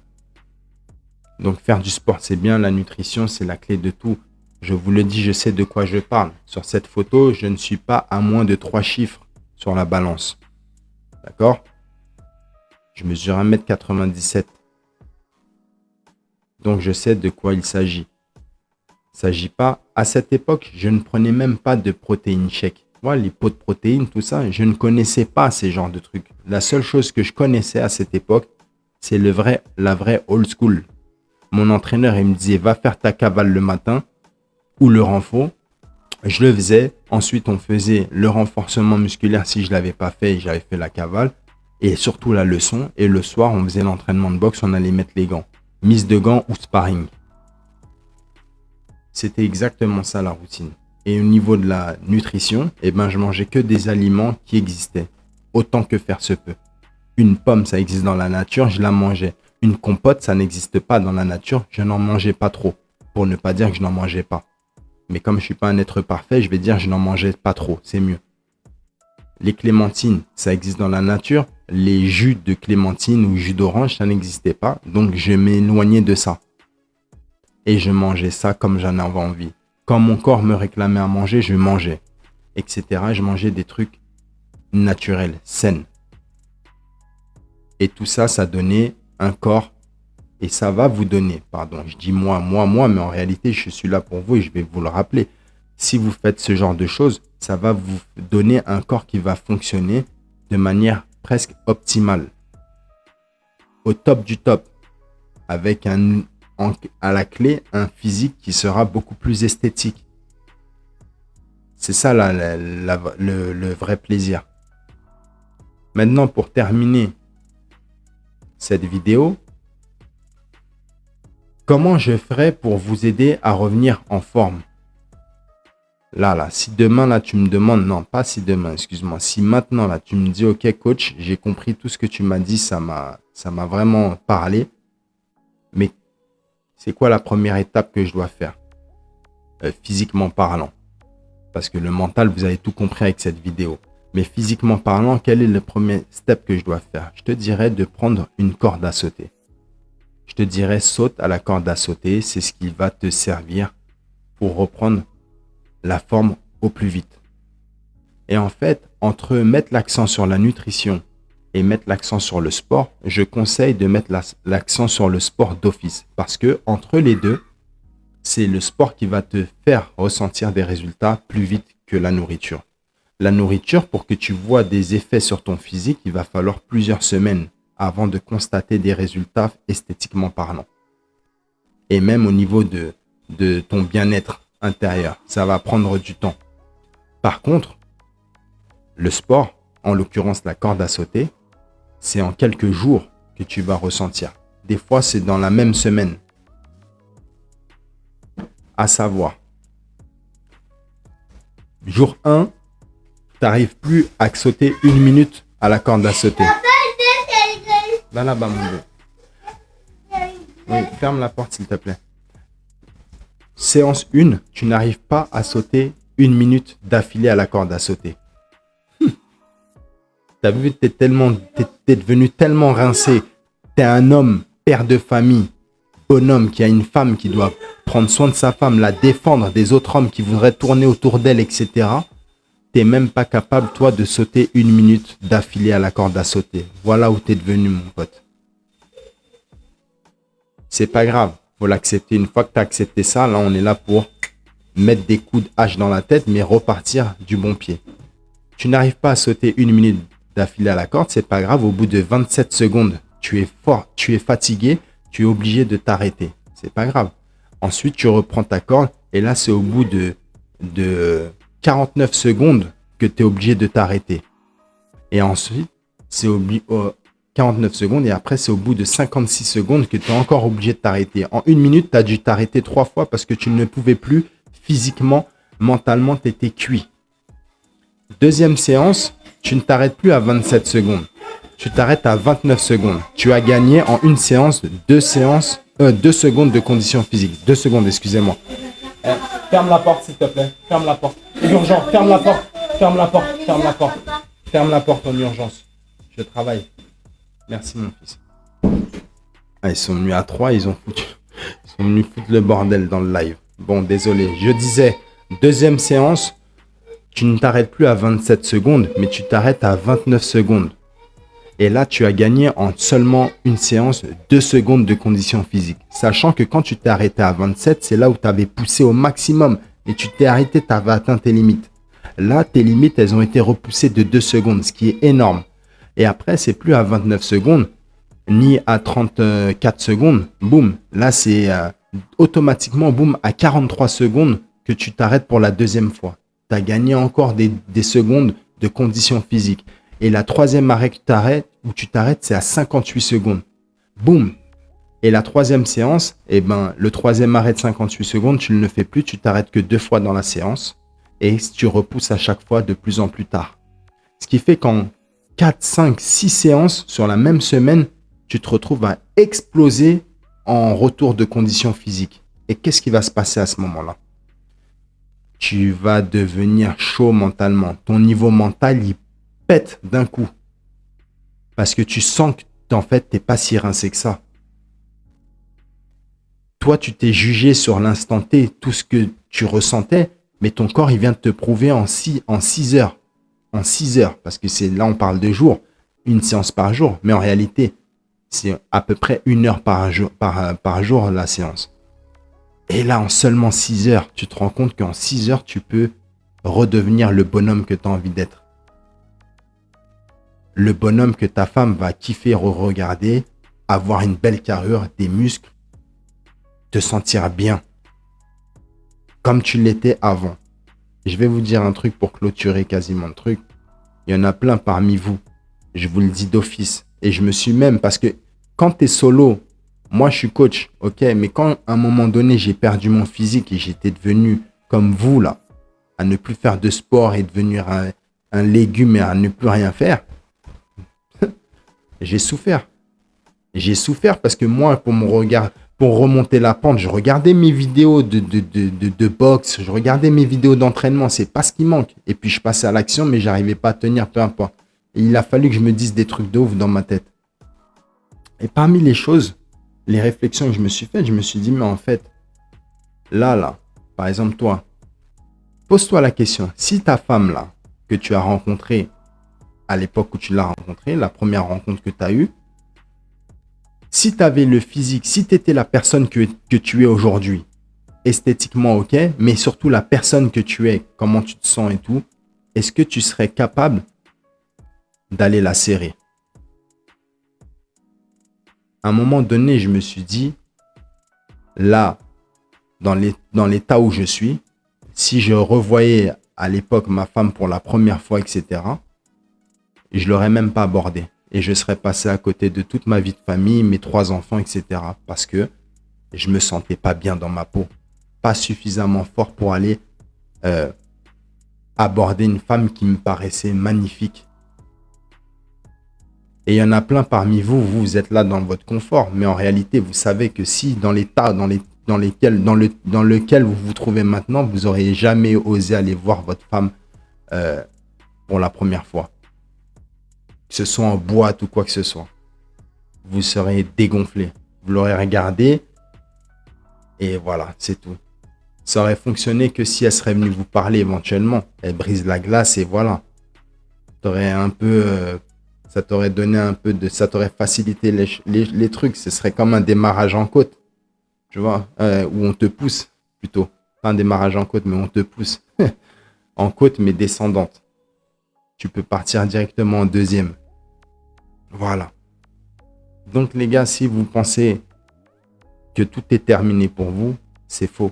Donc faire du sport, c'est bien. La nutrition, c'est la clé de tout. Je vous le dis, je sais de quoi je parle. Sur cette photo, je ne suis pas à moins de 3 chiffres sur la balance. D'accord? Je mesure 1m97. Donc je sais de quoi il s'agit. Il ne s'agit pas, à cette époque, je ne prenais même pas de protéines shake. Moi, les pots de protéines, tout ça, je ne connaissais pas ces genres de trucs. La seule chose que je connaissais à cette époque, c'est la vraie old school. Mon entraîneur, il me disait, va faire ta cavale le matin ou le renfort. Je le faisais. Ensuite, on faisait le renforcement musculaire si je ne l'avais pas fait et j'avais fait la cavale. Et surtout la leçon. Et le soir, on faisait l'entraînement de boxe, on allait mettre les gants. Mise de gants ou sparring. C'était exactement ça la routine. Et au niveau de la nutrition, je mangeais que des aliments qui existaient, autant que faire se peut. Une pomme, ça existe dans la nature, je la mangeais. Une compote, ça n'existe pas dans la nature, je n'en mangeais pas trop, pour ne pas dire que je n'en mangeais pas. Mais comme je ne suis pas un être parfait, je vais dire que je n'en mangeais pas trop, c'est mieux. Les clémentines, ça existe dans la nature. Les jus de clémentine ou jus d'orange, ça n'existait pas, donc je m'éloignais de ça. Et je mangeais ça comme j'en avais envie. Quand mon corps me réclamait à manger, je mangeais, etc. Je mangeais des trucs naturels, sains. Et tout ça, ça donnait un corps. Et ça va vous donner, je dis moi, mais en réalité, je suis là pour vous et je vais vous le rappeler. Si vous faites ce genre de choses, ça va vous donner un corps qui va fonctionner de manière presque optimale. Au top du top. Avec à la clé, un physique qui sera beaucoup plus esthétique. C'est ça le vrai plaisir. Maintenant, pour terminer cette vidéo, comment je ferai pour vous aider à revenir en forme? Là, si demain, là, tu me demandes, non, pas si demain, excuse-moi, si maintenant, là, tu me dis, ok, coach, j'ai compris tout ce que tu m'as dit, ça m'a vraiment parlé, mais c'est quoi la première étape que je dois faire, physiquement parlant? Parce que le mental, vous avez tout compris avec cette vidéo. Mais physiquement parlant, quel est le premier step que je dois faire? Je te dirais de prendre une corde à sauter. Je te dirais, saute à la corde à sauter, c'est ce qui va te servir pour reprendre la forme au plus vite. Et en fait, entre mettre l'accent sur la nutrition et mettre l'accent sur le sport, je conseille de mettre l'accent sur le sport d'office. Parce que entre les deux, c'est le sport qui va te faire ressentir des résultats plus vite que la nourriture. La nourriture, pour que tu vois des effets sur ton physique, il va falloir plusieurs semaines avant de constater des résultats esthétiquement parlant. Et même au niveau de ton bien-être intérieur, ça va prendre du temps. Par contre, le sport, en l'occurrence la corde à sauter, c'est en quelques jours que tu vas ressentir. Des fois, c'est dans la même semaine. À savoir, jour 1, tu n'arrives plus à sauter 1 minute à la corde à sauter. Va là-bas, mon Dieu. Oui, ferme la porte, s'il te plaît. Séance 1, tu n'arrives pas à sauter 1 minute d'affilée à la corde à sauter. Tu as vu, tu es devenu tellement rincé. Tu es un homme, père de famille, bonhomme qui a une femme qui doit prendre soin de sa femme, la défendre des autres hommes qui voudraient tourner autour d'elle, etc. Tu n'es même pas capable, toi, de sauter 1 minute d'affilée à la corde à sauter. Voilà où tu es devenu, mon pote. C'est pas grave, faut l'accepter. Une fois que tu as accepté ça, là, on est là pour mettre des coups de hache dans la tête, mais repartir du bon pied. Tu n'arrives pas à sauter 1 minute d'affilée à la corde, c'est pas grave. Au bout de 27 secondes, tu es fort, tu es fatigué, tu es obligé de t'arrêter. C'est pas grave. Ensuite, tu reprends ta corde et là, c'est au bout de 49 secondes que tu es obligé de t'arrêter. Et ensuite, c'est 49 secondes et après, c'est au bout de 56 secondes que tu es encore obligé de t'arrêter. En 1 minute, tu as dû t'arrêter 3 fois parce que tu ne pouvais plus physiquement, mentalement, tu étais cuit. Deuxième séance, tu ne t'arrêtes plus à 27 secondes. Tu t'arrêtes à 29 secondes. Tu as gagné en une séance, 2 secondes de condition physique. 2 secondes, excusez-moi. Ferme la porte, s'il te plaît. Ferme la porte. Urgent, ferme la porte. Ferme la porte. Ferme la porte. Ferme la porte en urgence. Je travaille. Merci, mon fils. Ah, ils sont venus à 3, ils sont venus foutre le bordel dans le live. Bon, désolé. Je disais, deuxième séance, tu ne t'arrêtes plus à 27 secondes, mais tu t'arrêtes à 29 secondes. Et là, tu as gagné en seulement une séance 2 secondes de condition physique. Sachant que quand tu t'es arrêté à 27, c'est là où tu avais poussé au maximum. Et tu t'es arrêté, tu avais atteint tes limites. Là, tes limites, elles ont été repoussées de 2 secondes, ce qui est énorme. Et après, c'est plus à 29 secondes, ni à 34 secondes. Boum. Là, c'est automatiquement, boum, à 43 secondes que tu t'arrêtes pour la deuxième fois. Tu as gagné encore des secondes de condition physique. Et la troisième arrêt où tu t'arrêtes, c'est à 58 secondes. Boum. Et la troisième séance, le troisième arrêt de 58 secondes, tu ne le fais plus, tu t'arrêtes que 2 fois dans la séance. Et tu repousses à chaque fois de plus en plus tard. Ce qui fait qu'en 4, 5, 6 séances sur la même semaine, tu te retrouves à exploser en retour de conditions physiques. Et qu'est-ce qui va se passer à ce moment-là? Tu vas devenir chaud mentalement. Ton niveau mental, il pète d'un coup. Parce que tu sens que en fait, tu n'es pas si rincé que ça. Toi, tu t'es jugé sur l'instant T, tout ce que tu ressentais, mais ton corps, il vient de te prouver en 6 heures. En 6 heures, parce que là, on parle de jours, une séance par jour, mais en réalité, c'est à peu près 1 heure par jour la séance. Et là, en seulement 6 heures, tu te rends compte qu'en 6 heures, tu peux redevenir le bonhomme que tu as envie d'être. Le bonhomme que ta femme va kiffer regarder, avoir une belle carrure, des muscles, te sentir bien, comme tu l'étais avant. Je vais vous dire un truc pour clôturer quasiment le truc. Il y en a plein parmi vous. Je vous le dis d'office. Et je me suis même, parce que quand tu es solo, moi je suis coach, ok, mais quand à un moment donné j'ai perdu mon physique et j'étais devenu comme vous là, à ne plus faire de sport et devenir un légume et à ne plus rien faire, j'ai souffert. J'ai souffert parce que moi, pour remonter la pente, je regardais mes vidéos de boxe, je regardais mes vidéos d'entraînement, c'est pas ce qui manque. Et puis je passais à l'action, mais j'arrivais pas à tenir, peu importe. Et il a fallu que je me dise des trucs de ouf dans ma tête. Et parmi les choses, les réflexions que je me suis faites, je me suis dit, mais en fait, là, par exemple toi, pose-toi la question, si ta femme là, que tu as rencontrée à l'époque où tu l'as rencontrée, la première rencontre que tu as eue, si tu avais le physique, si tu étais la personne que tu es aujourd'hui, esthétiquement ok, mais surtout la personne que tu es, comment tu te sens et tout, est-ce que tu serais capable d'aller la serrer? À un moment donné, je me suis dit, là, dans l'état où je suis, si je revoyais à l'époque ma femme pour la première fois, etc., je ne l'aurais même pas abordé. Et je serais passé à côté de toute ma vie de famille, mes 3 enfants, etc. Parce que je me sentais pas bien dans ma peau. Pas suffisamment fort pour aller aborder une femme qui me paraissait magnifique. Et il y en a plein parmi vous, vous êtes là dans votre confort. Mais en réalité, vous savez que si dans l'état dans lequel vous vous trouvez maintenant, vous n'auriez jamais osé aller voir votre femme pour la première fois. Que ce soit en boîte ou quoi que ce soit. Vous serez dégonflé. Vous l'aurez regardé et voilà, c'est tout. Ça aurait fonctionné que si elle serait venue vous parler éventuellement. Elle brise la glace et voilà. Ça t'aurait donné un peu de... Ça t'aurait facilité les trucs. Ce serait comme un démarrage en côte. Tu vois, où on te pousse plutôt. Pas un démarrage en côte, mais on te pousse. En côte, mais descendante. Tu peux partir directement en deuxième. Voilà. Donc les gars, si vous pensez que tout est terminé pour vous, c'est faux.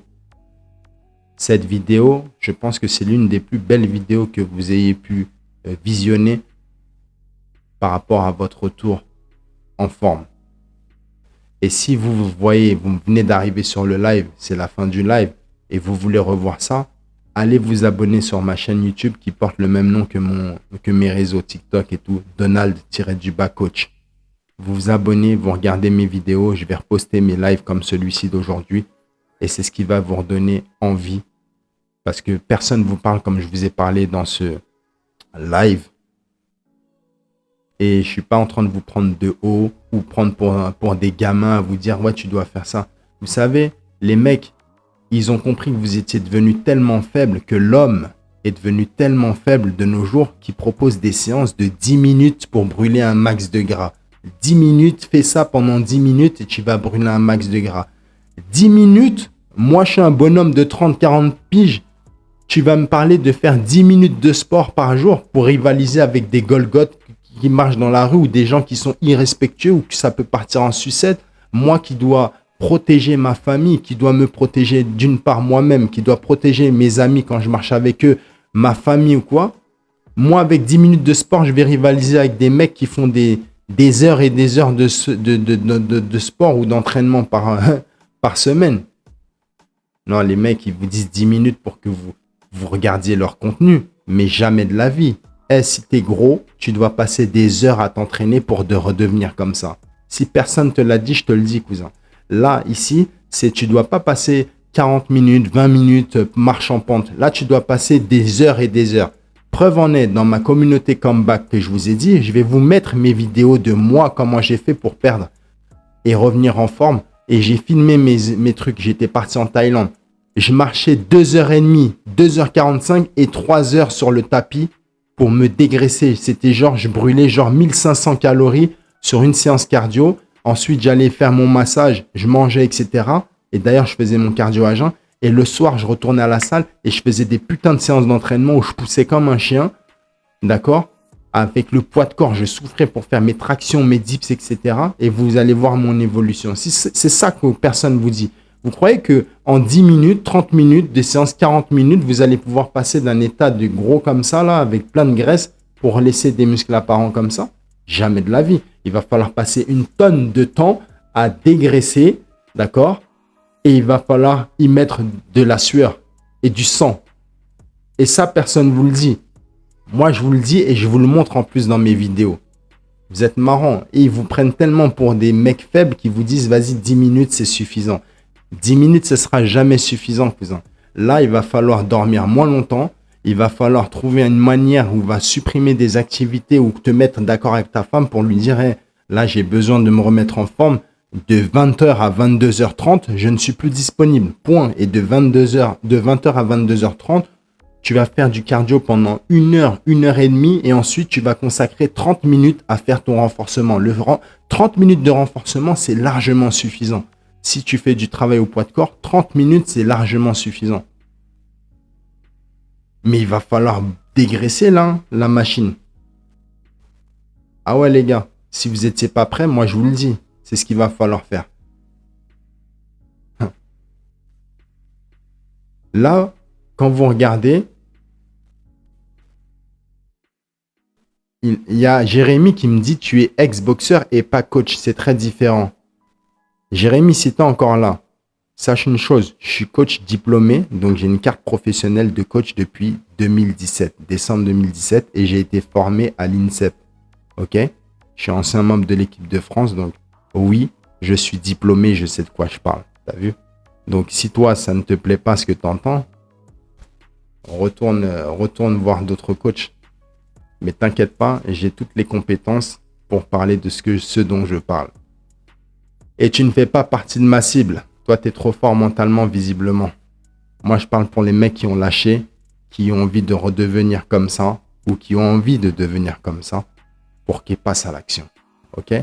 Cette vidéo, je pense que c'est l'une des plus belles vidéos que vous ayez pu visionner par rapport à votre retour en forme. Et si vous voyez, vous venez d'arriver sur le live, c'est la fin du live, et vous voulez revoir ça, allez vous abonner sur ma chaîne YouTube qui porte le même nom que mes réseaux TikTok et tout, Donald-Coach. Vous vous abonnez, vous regardez mes vidéos, je vais reposter mes lives comme celui-ci d'aujourd'hui. Et c'est ce qui va vous redonner envie. Parce que personne ne vous parle comme je vous ai parlé dans ce live Et je suis pas en train de vous prendre de haut ou prendre pour des gamins à vous dire, ouais, tu dois faire ça. Vous savez, les mecs, ils ont compris que vous étiez devenu tellement faible que l'homme est devenu tellement faible de nos jours qu'il propose des séances de 10 minutes pour brûler un max de gras. 10 minutes, fais ça pendant 10 minutes et tu vas brûler un max de gras. 10 minutes, moi je suis un bonhomme de 30-40 piges. Tu vas me parler de faire 10 minutes de sport par jour pour rivaliser avec des Golgoth qui marchent dans la rue ou des gens qui sont irrespectueux ou que ça peut partir en sucette. Moi qui dois protéger ma famille, qui dois me protéger d'une part moi-même, qui dois protéger mes amis quand je marche avec eux, ma famille ou quoi. Moi, avec 10 minutes de sport, je vais rivaliser avec des mecs qui font des heures et des heures de sport ou d'entraînement par semaine. Non, les mecs, ils vous disent 10 minutes pour que vous regardiez leur contenu, mais jamais de la vie. Si t'es gros, tu dois passer des heures à t'entraîner pour redevenir comme ça. Si personne te l'a dit, je te le dis, cousin. Là, ici, tu dois pas passer 40 minutes, 20 minutes, marche en pente. Là, tu dois passer des heures et des heures. Preuve en est, dans ma communauté comeback que je vous ai dit, je vais vous mettre mes vidéos de moi, comment j'ai fait pour perdre et revenir en forme. Et j'ai filmé mes trucs. J'étais parti en Thaïlande. Je marchais 2h30, 2h45 et 3 heures sur le tapis pour me dégraisser. C'était genre, je brûlais genre 1500 calories sur une séance cardio. Ensuite, j'allais faire mon massage, je mangeais, etc. Et d'ailleurs, je faisais mon cardio à jeun. Et le soir, je retournais à la salle et je faisais des putains de séances d'entraînement où je poussais comme un chien. D'accord? Avec le poids de corps, je souffrais pour faire mes tractions, mes dips, etc. Et vous allez voir mon évolution. C'est ça que personne ne vous dit. Vous croyez qu'en 10 minutes, 30 minutes, des séances 40 minutes, vous allez pouvoir passer d'un état de gros comme ça, là, avec plein de graisse, pour laisser des muscles apparents comme ça? Jamais de la vie. Il va falloir passer une tonne de temps à dégraisser, d'accord? Et il va falloir y mettre de la sueur et du sang. Et ça, personne ne vous le dit. Moi, je vous le dis et je vous le montre en plus dans mes vidéos. Vous êtes marrants. Et ils vous prennent tellement pour des mecs faibles qui vous disent, vas-y, 10 minutes, c'est suffisant. 10 minutes, ce sera jamais suffisant, cousin. Là, il va falloir dormir moins longtemps. Il va falloir trouver une manière où on va supprimer des activités ou te mettre d'accord avec ta femme pour lui dire, hey, là, j'ai besoin de me remettre en forme. De 20h à 22h30, je ne suis plus disponible. Point. Et de 20h à 22h30, tu vas faire du cardio pendant 1 heure, 1 heure et demie. Et ensuite, tu vas consacrer 30 minutes à faire ton renforcement. 30 minutes de renforcement, c'est largement suffisant. Si tu fais du travail au poids de corps, 30 minutes, c'est largement suffisant. Mais il va falloir dégraisser là, la machine. Ah ouais, les gars, si vous n'étiez pas prêts, moi, je vous le dis. C'est ce qu'il va falloir faire. Là, quand vous regardez, il y a Jérémy qui me dit, tu es ex-boxeur et pas coach. C'est très différent. Jérémy, si tu es encore là, sache une chose, je suis coach diplômé, donc j'ai une carte professionnelle de coach depuis 2017, décembre 2017, et j'ai été formé à l'INSEP. Ok? Je suis ancien membre de l'équipe de France, donc oui, je suis diplômé, je sais de quoi je parle. T'as vu? Donc si toi, ça ne te plaît pas ce que tu entends, retourne voir d'autres coachs. Mais t'inquiète pas, j'ai toutes les compétences pour parler de ce dont je parle. Et tu ne fais pas partie de ma cible. Toi, tu es trop fort mentalement, visiblement. Moi, je parle pour les mecs qui ont lâché, qui ont envie de redevenir comme ça, ou qui ont envie de devenir comme ça, pour qu'ils passent à l'action. Ok?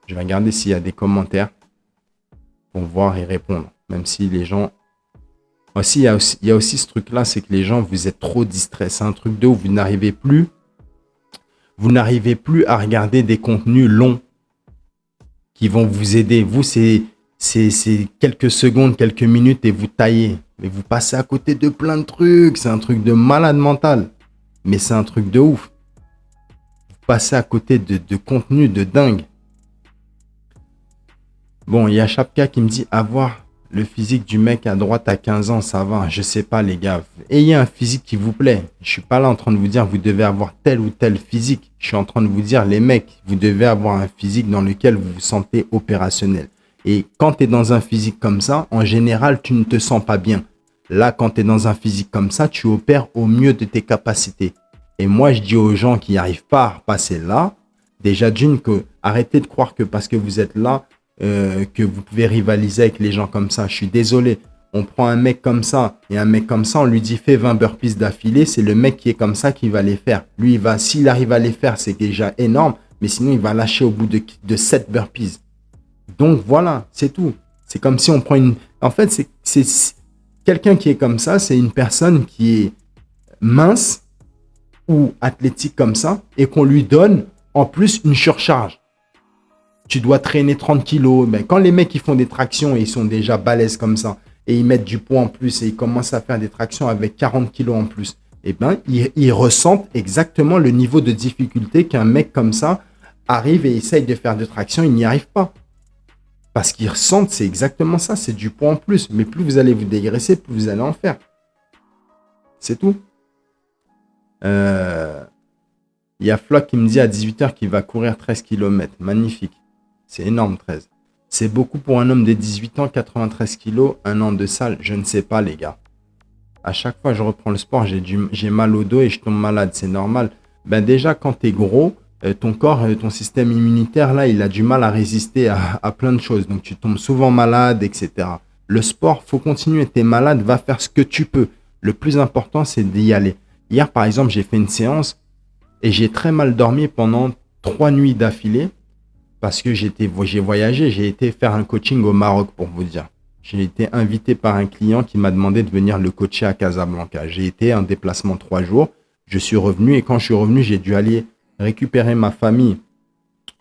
Je vais regarder s'il y a des commentaires pour voir et répondre. Même si les gens... Aussi, il y a aussi ce truc-là, c'est que les gens, vous êtes trop distraits. C'est un truc de où vous n'arrivez plus à regarder des contenus longs qui vont vous aider. Vous, c'est quelques secondes, quelques minutes et vous taillez. Mais vous passez à côté de plein de trucs. C'est un truc de malade mental. Mais c'est un truc de ouf. Vous passez à côté de contenu de dingue. Bon, il y a Chapka qui me dit avoir le physique du mec à droite à 15 ans, ça va. Je sais pas, les gars. Ayez un physique qui vous plaît. Je suis pas là en train de vous dire vous devez avoir tel ou tel physique. Je suis en train de vous dire, les mecs, vous devez avoir un physique dans lequel vous vous sentez opérationnel. Et quand tu es dans un physique comme ça, en général, tu ne te sens pas bien. Là, quand tu es dans un physique comme ça, tu opères au mieux de tes capacités. Et moi, je dis aux gens qui n'arrivent pas à passer là, Déjà d'une, que arrêtez de croire que parce que vous êtes là, que vous pouvez rivaliser avec les gens comme ça. Je suis désolé. On prend un mec comme ça et un mec comme ça, on lui dit fais 20 burpees d'affilée. C'est le mec qui est comme ça qui va les faire. Lui, s'il arrive à les faire, c'est déjà énorme. Mais sinon, il va lâcher au bout de 7 burpees. Donc voilà, c'est tout. C'est comme si on prend une... En fait, c'est quelqu'un qui est comme ça, c'est une personne qui est mince ou athlétique comme ça et qu'on lui donne en plus une surcharge. Tu dois traîner 30 kilos. Mais quand les mecs ils font des tractions et ils sont déjà balèzes comme ça et ils mettent du poids en plus et ils commencent à faire des tractions avec 40 kilos en plus, eh ben, ils ressentent exactement le niveau de difficulté qu'un mec comme ça arrive et essaye de faire de traction, il n'y arrive pas. Parce qu'ils ressentent, c'est exactement ça, c'est du poids en plus. Mais plus vous allez vous dégraisser, plus vous allez en faire. C'est tout. Il y a Flock qui me dit à 18h qu'il va courir 13 km. Magnifique. C'est énorme, 13. C'est beaucoup pour un homme de 18 ans, 93 kilos, un an de salle. Je ne sais pas, les gars. À chaque fois que je reprends le sport, j'ai mal au dos et je tombe malade. C'est normal. Ben déjà, quand tu es gros, ton corps, ton système immunitaire, là, il a du mal à résister à plein de choses. Donc, tu tombes souvent malade, etc. Le sport, faut continuer. Tu es malade, va faire ce que tu peux. Le plus important, c'est d'y aller. Hier, par exemple, j'ai fait une séance et j'ai très mal dormi pendant 3 nuits d'affilée parce que j'ai voyagé. J'ai été faire un coaching au Maroc, pour vous dire. J'ai été invité par un client qui m'a demandé de venir le coacher à Casablanca. J'ai été en déplacement 3 jours. Je suis revenu et quand je suis revenu, j'ai dû aller récupérer ma famille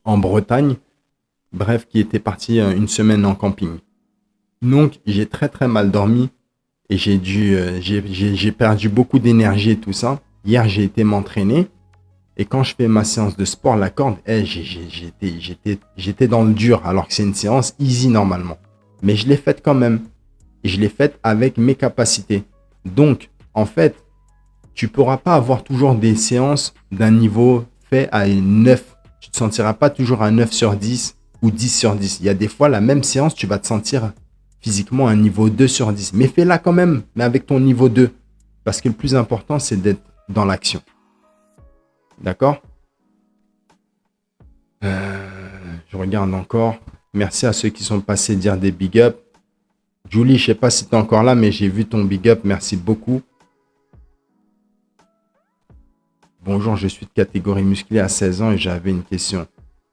en Bretagne, bref, qui était partie une semaine en camping. Donc, j'ai très très mal dormi et j'ai perdu beaucoup d'énergie et tout ça. Hier, j'ai été m'entraîner et quand je fais ma séance de sport, la corde, j'étais dans le dur alors que c'est une séance easy normalement. Mais je l'ai faite quand même et je l'ai faite avec mes capacités. Donc, en fait, tu ne pourras pas avoir toujours des séances d'un niveau fait à 9. Tu ne te sentiras pas toujours à 9 sur 10 ou 10 sur 10. Il y a des fois, la même séance, tu vas te sentir physiquement à un niveau 2 sur 10. Mais fais-la quand même, mais avec ton niveau 2. Parce que le plus important, c'est d'être dans l'action. D'accord ? Je regarde encore. Merci à ceux qui sont passés dire des big up. Julie, je ne sais pas si tu es encore là, mais j'ai vu ton big up. Merci beaucoup. Bonjour, je suis de catégorie musclée à 16 ans et j'avais une question.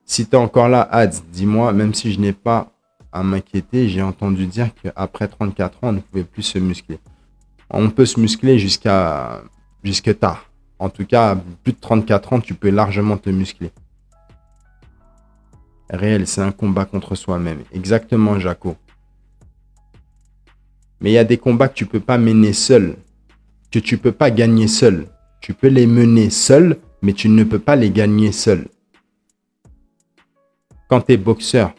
Si tu es encore là, Ads, dis-moi, même si je n'ai pas à m'inquiéter, j'ai entendu dire qu'après 34 ans, on ne pouvait plus se muscler. On peut se muscler jusque tard. En tout cas, plus de 34 ans, tu peux largement te muscler. Réel, c'est un combat contre soi-même. Exactement, Jaco. Mais il y a des combats que tu ne peux pas mener seul, que tu ne peux pas gagner seul. Tu peux les mener seul, mais tu ne peux pas les gagner seul. Quand tu es boxeur,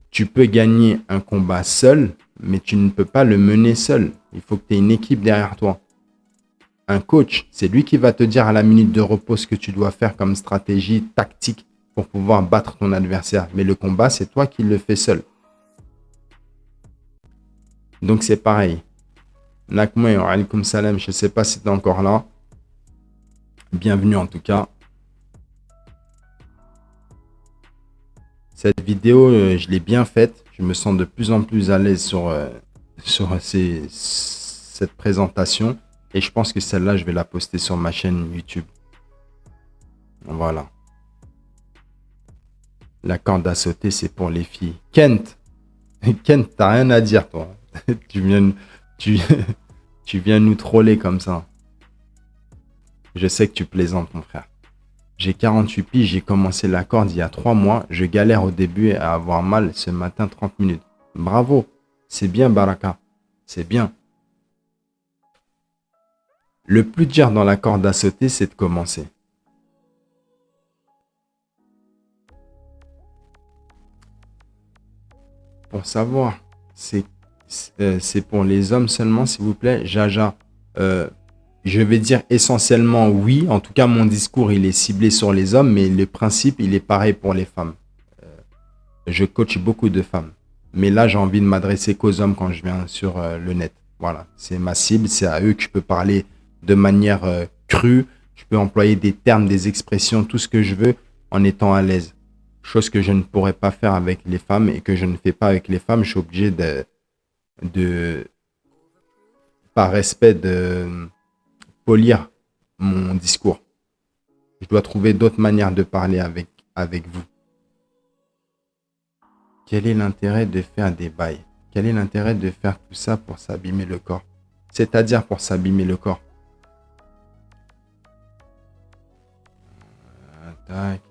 tu peux gagner un combat seul, mais tu ne peux pas le mener seul. Il faut que tu aies une équipe derrière toi. Un coach, c'est lui qui va te dire à la minute de repos ce que tu dois faire comme stratégie tactique pour pouvoir battre ton adversaire. Mais le combat, c'est toi qui le fais seul. Donc, c'est pareil. Nakmoy, alaykoum salam, je ne sais pas si tu es encore là. Bienvenue en tout cas. Cette vidéo, je l'ai bien faite. Je me sens de plus en plus à l'aise sur cette présentation. Et je pense que celle-là, je vais la poster sur ma chaîne YouTube. Voilà. La corde à sauter, c'est pour les filles. Kent, t'as rien à dire, toi. Tu viens nous troller comme ça. Je sais que tu plaisantes, mon frère. J'ai 48 piges, j'ai commencé la corde il y a 3 mois. Je galère au début à avoir mal ce matin 30 minutes. Bravo, c'est bien Baraka, c'est bien. Le plus dur dans la corde à sauter, c'est de commencer. Pour savoir, c'est pour les hommes seulement, s'il vous plaît. Jaja, je vais dire essentiellement oui. En tout cas, mon discours, il est ciblé sur les hommes, mais le principe, il est pareil pour les femmes. Je coach beaucoup de femmes. Mais là, j'ai envie de m'adresser qu'aux hommes quand je viens sur le net. Voilà, c'est ma cible, c'est à eux que je peux parler de manière crue, Je peux employer des termes, des expressions, tout ce que je veux en étant à l'aise. Chose que je ne pourrais pas faire avec les femmes et que je ne fais pas avec les femmes. Je suis obligé de par respect, de polir mon discours. Je dois trouver d'autres manières de parler avec vous. Quel est l'intérêt de faire des bails? Quel est l'intérêt de faire tout ça pour s'abîmer le corps? C'est-à-dire pour s'abîmer le corps. Tac.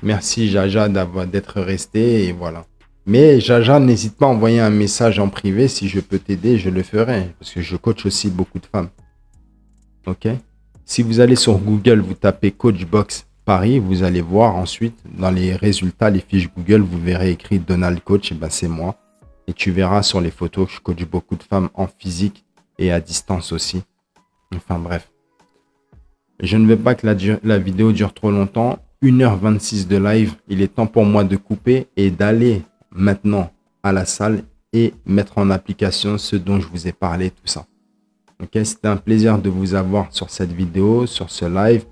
Merci Jaja d'être resté et voilà. Mais Jaja, n'hésite pas à envoyer un message en privé. Si je peux t'aider, je le ferai. Parce que je coach aussi beaucoup de femmes. Ok? Si vous allez sur Google, vous tapez Coachbox Paris, vous allez voir ensuite dans les résultats, les fiches Google, vous verrez écrit Donald Coach. Et ben c'est moi. Et tu verras sur les photos que je coach beaucoup de femmes en physique et à distance aussi. Enfin bref. Je ne veux pas que la vidéo dure trop longtemps. 1h26 de live. Il est temps pour moi de couper et d'aller maintenant à la salle et mettre en application ce dont je vous ai parlé, tout ça. Ok, c'était un plaisir de vous avoir sur cette vidéo, sur ce live.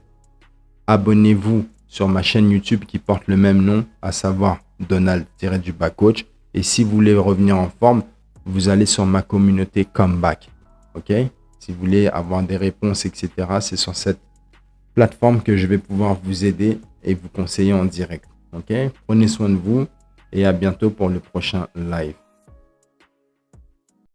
Abonnez-vous sur ma chaîne YouTube qui porte le même nom, à savoir Donald-Coach. Et si vous voulez revenir en forme, vous allez sur ma communauté Comeback. Ok, si vous voulez avoir des réponses, etc., c'est sur cette plateforme que je vais pouvoir vous aider et vous conseiller en direct. Ok, prenez soin de vous et à bientôt pour le prochain live.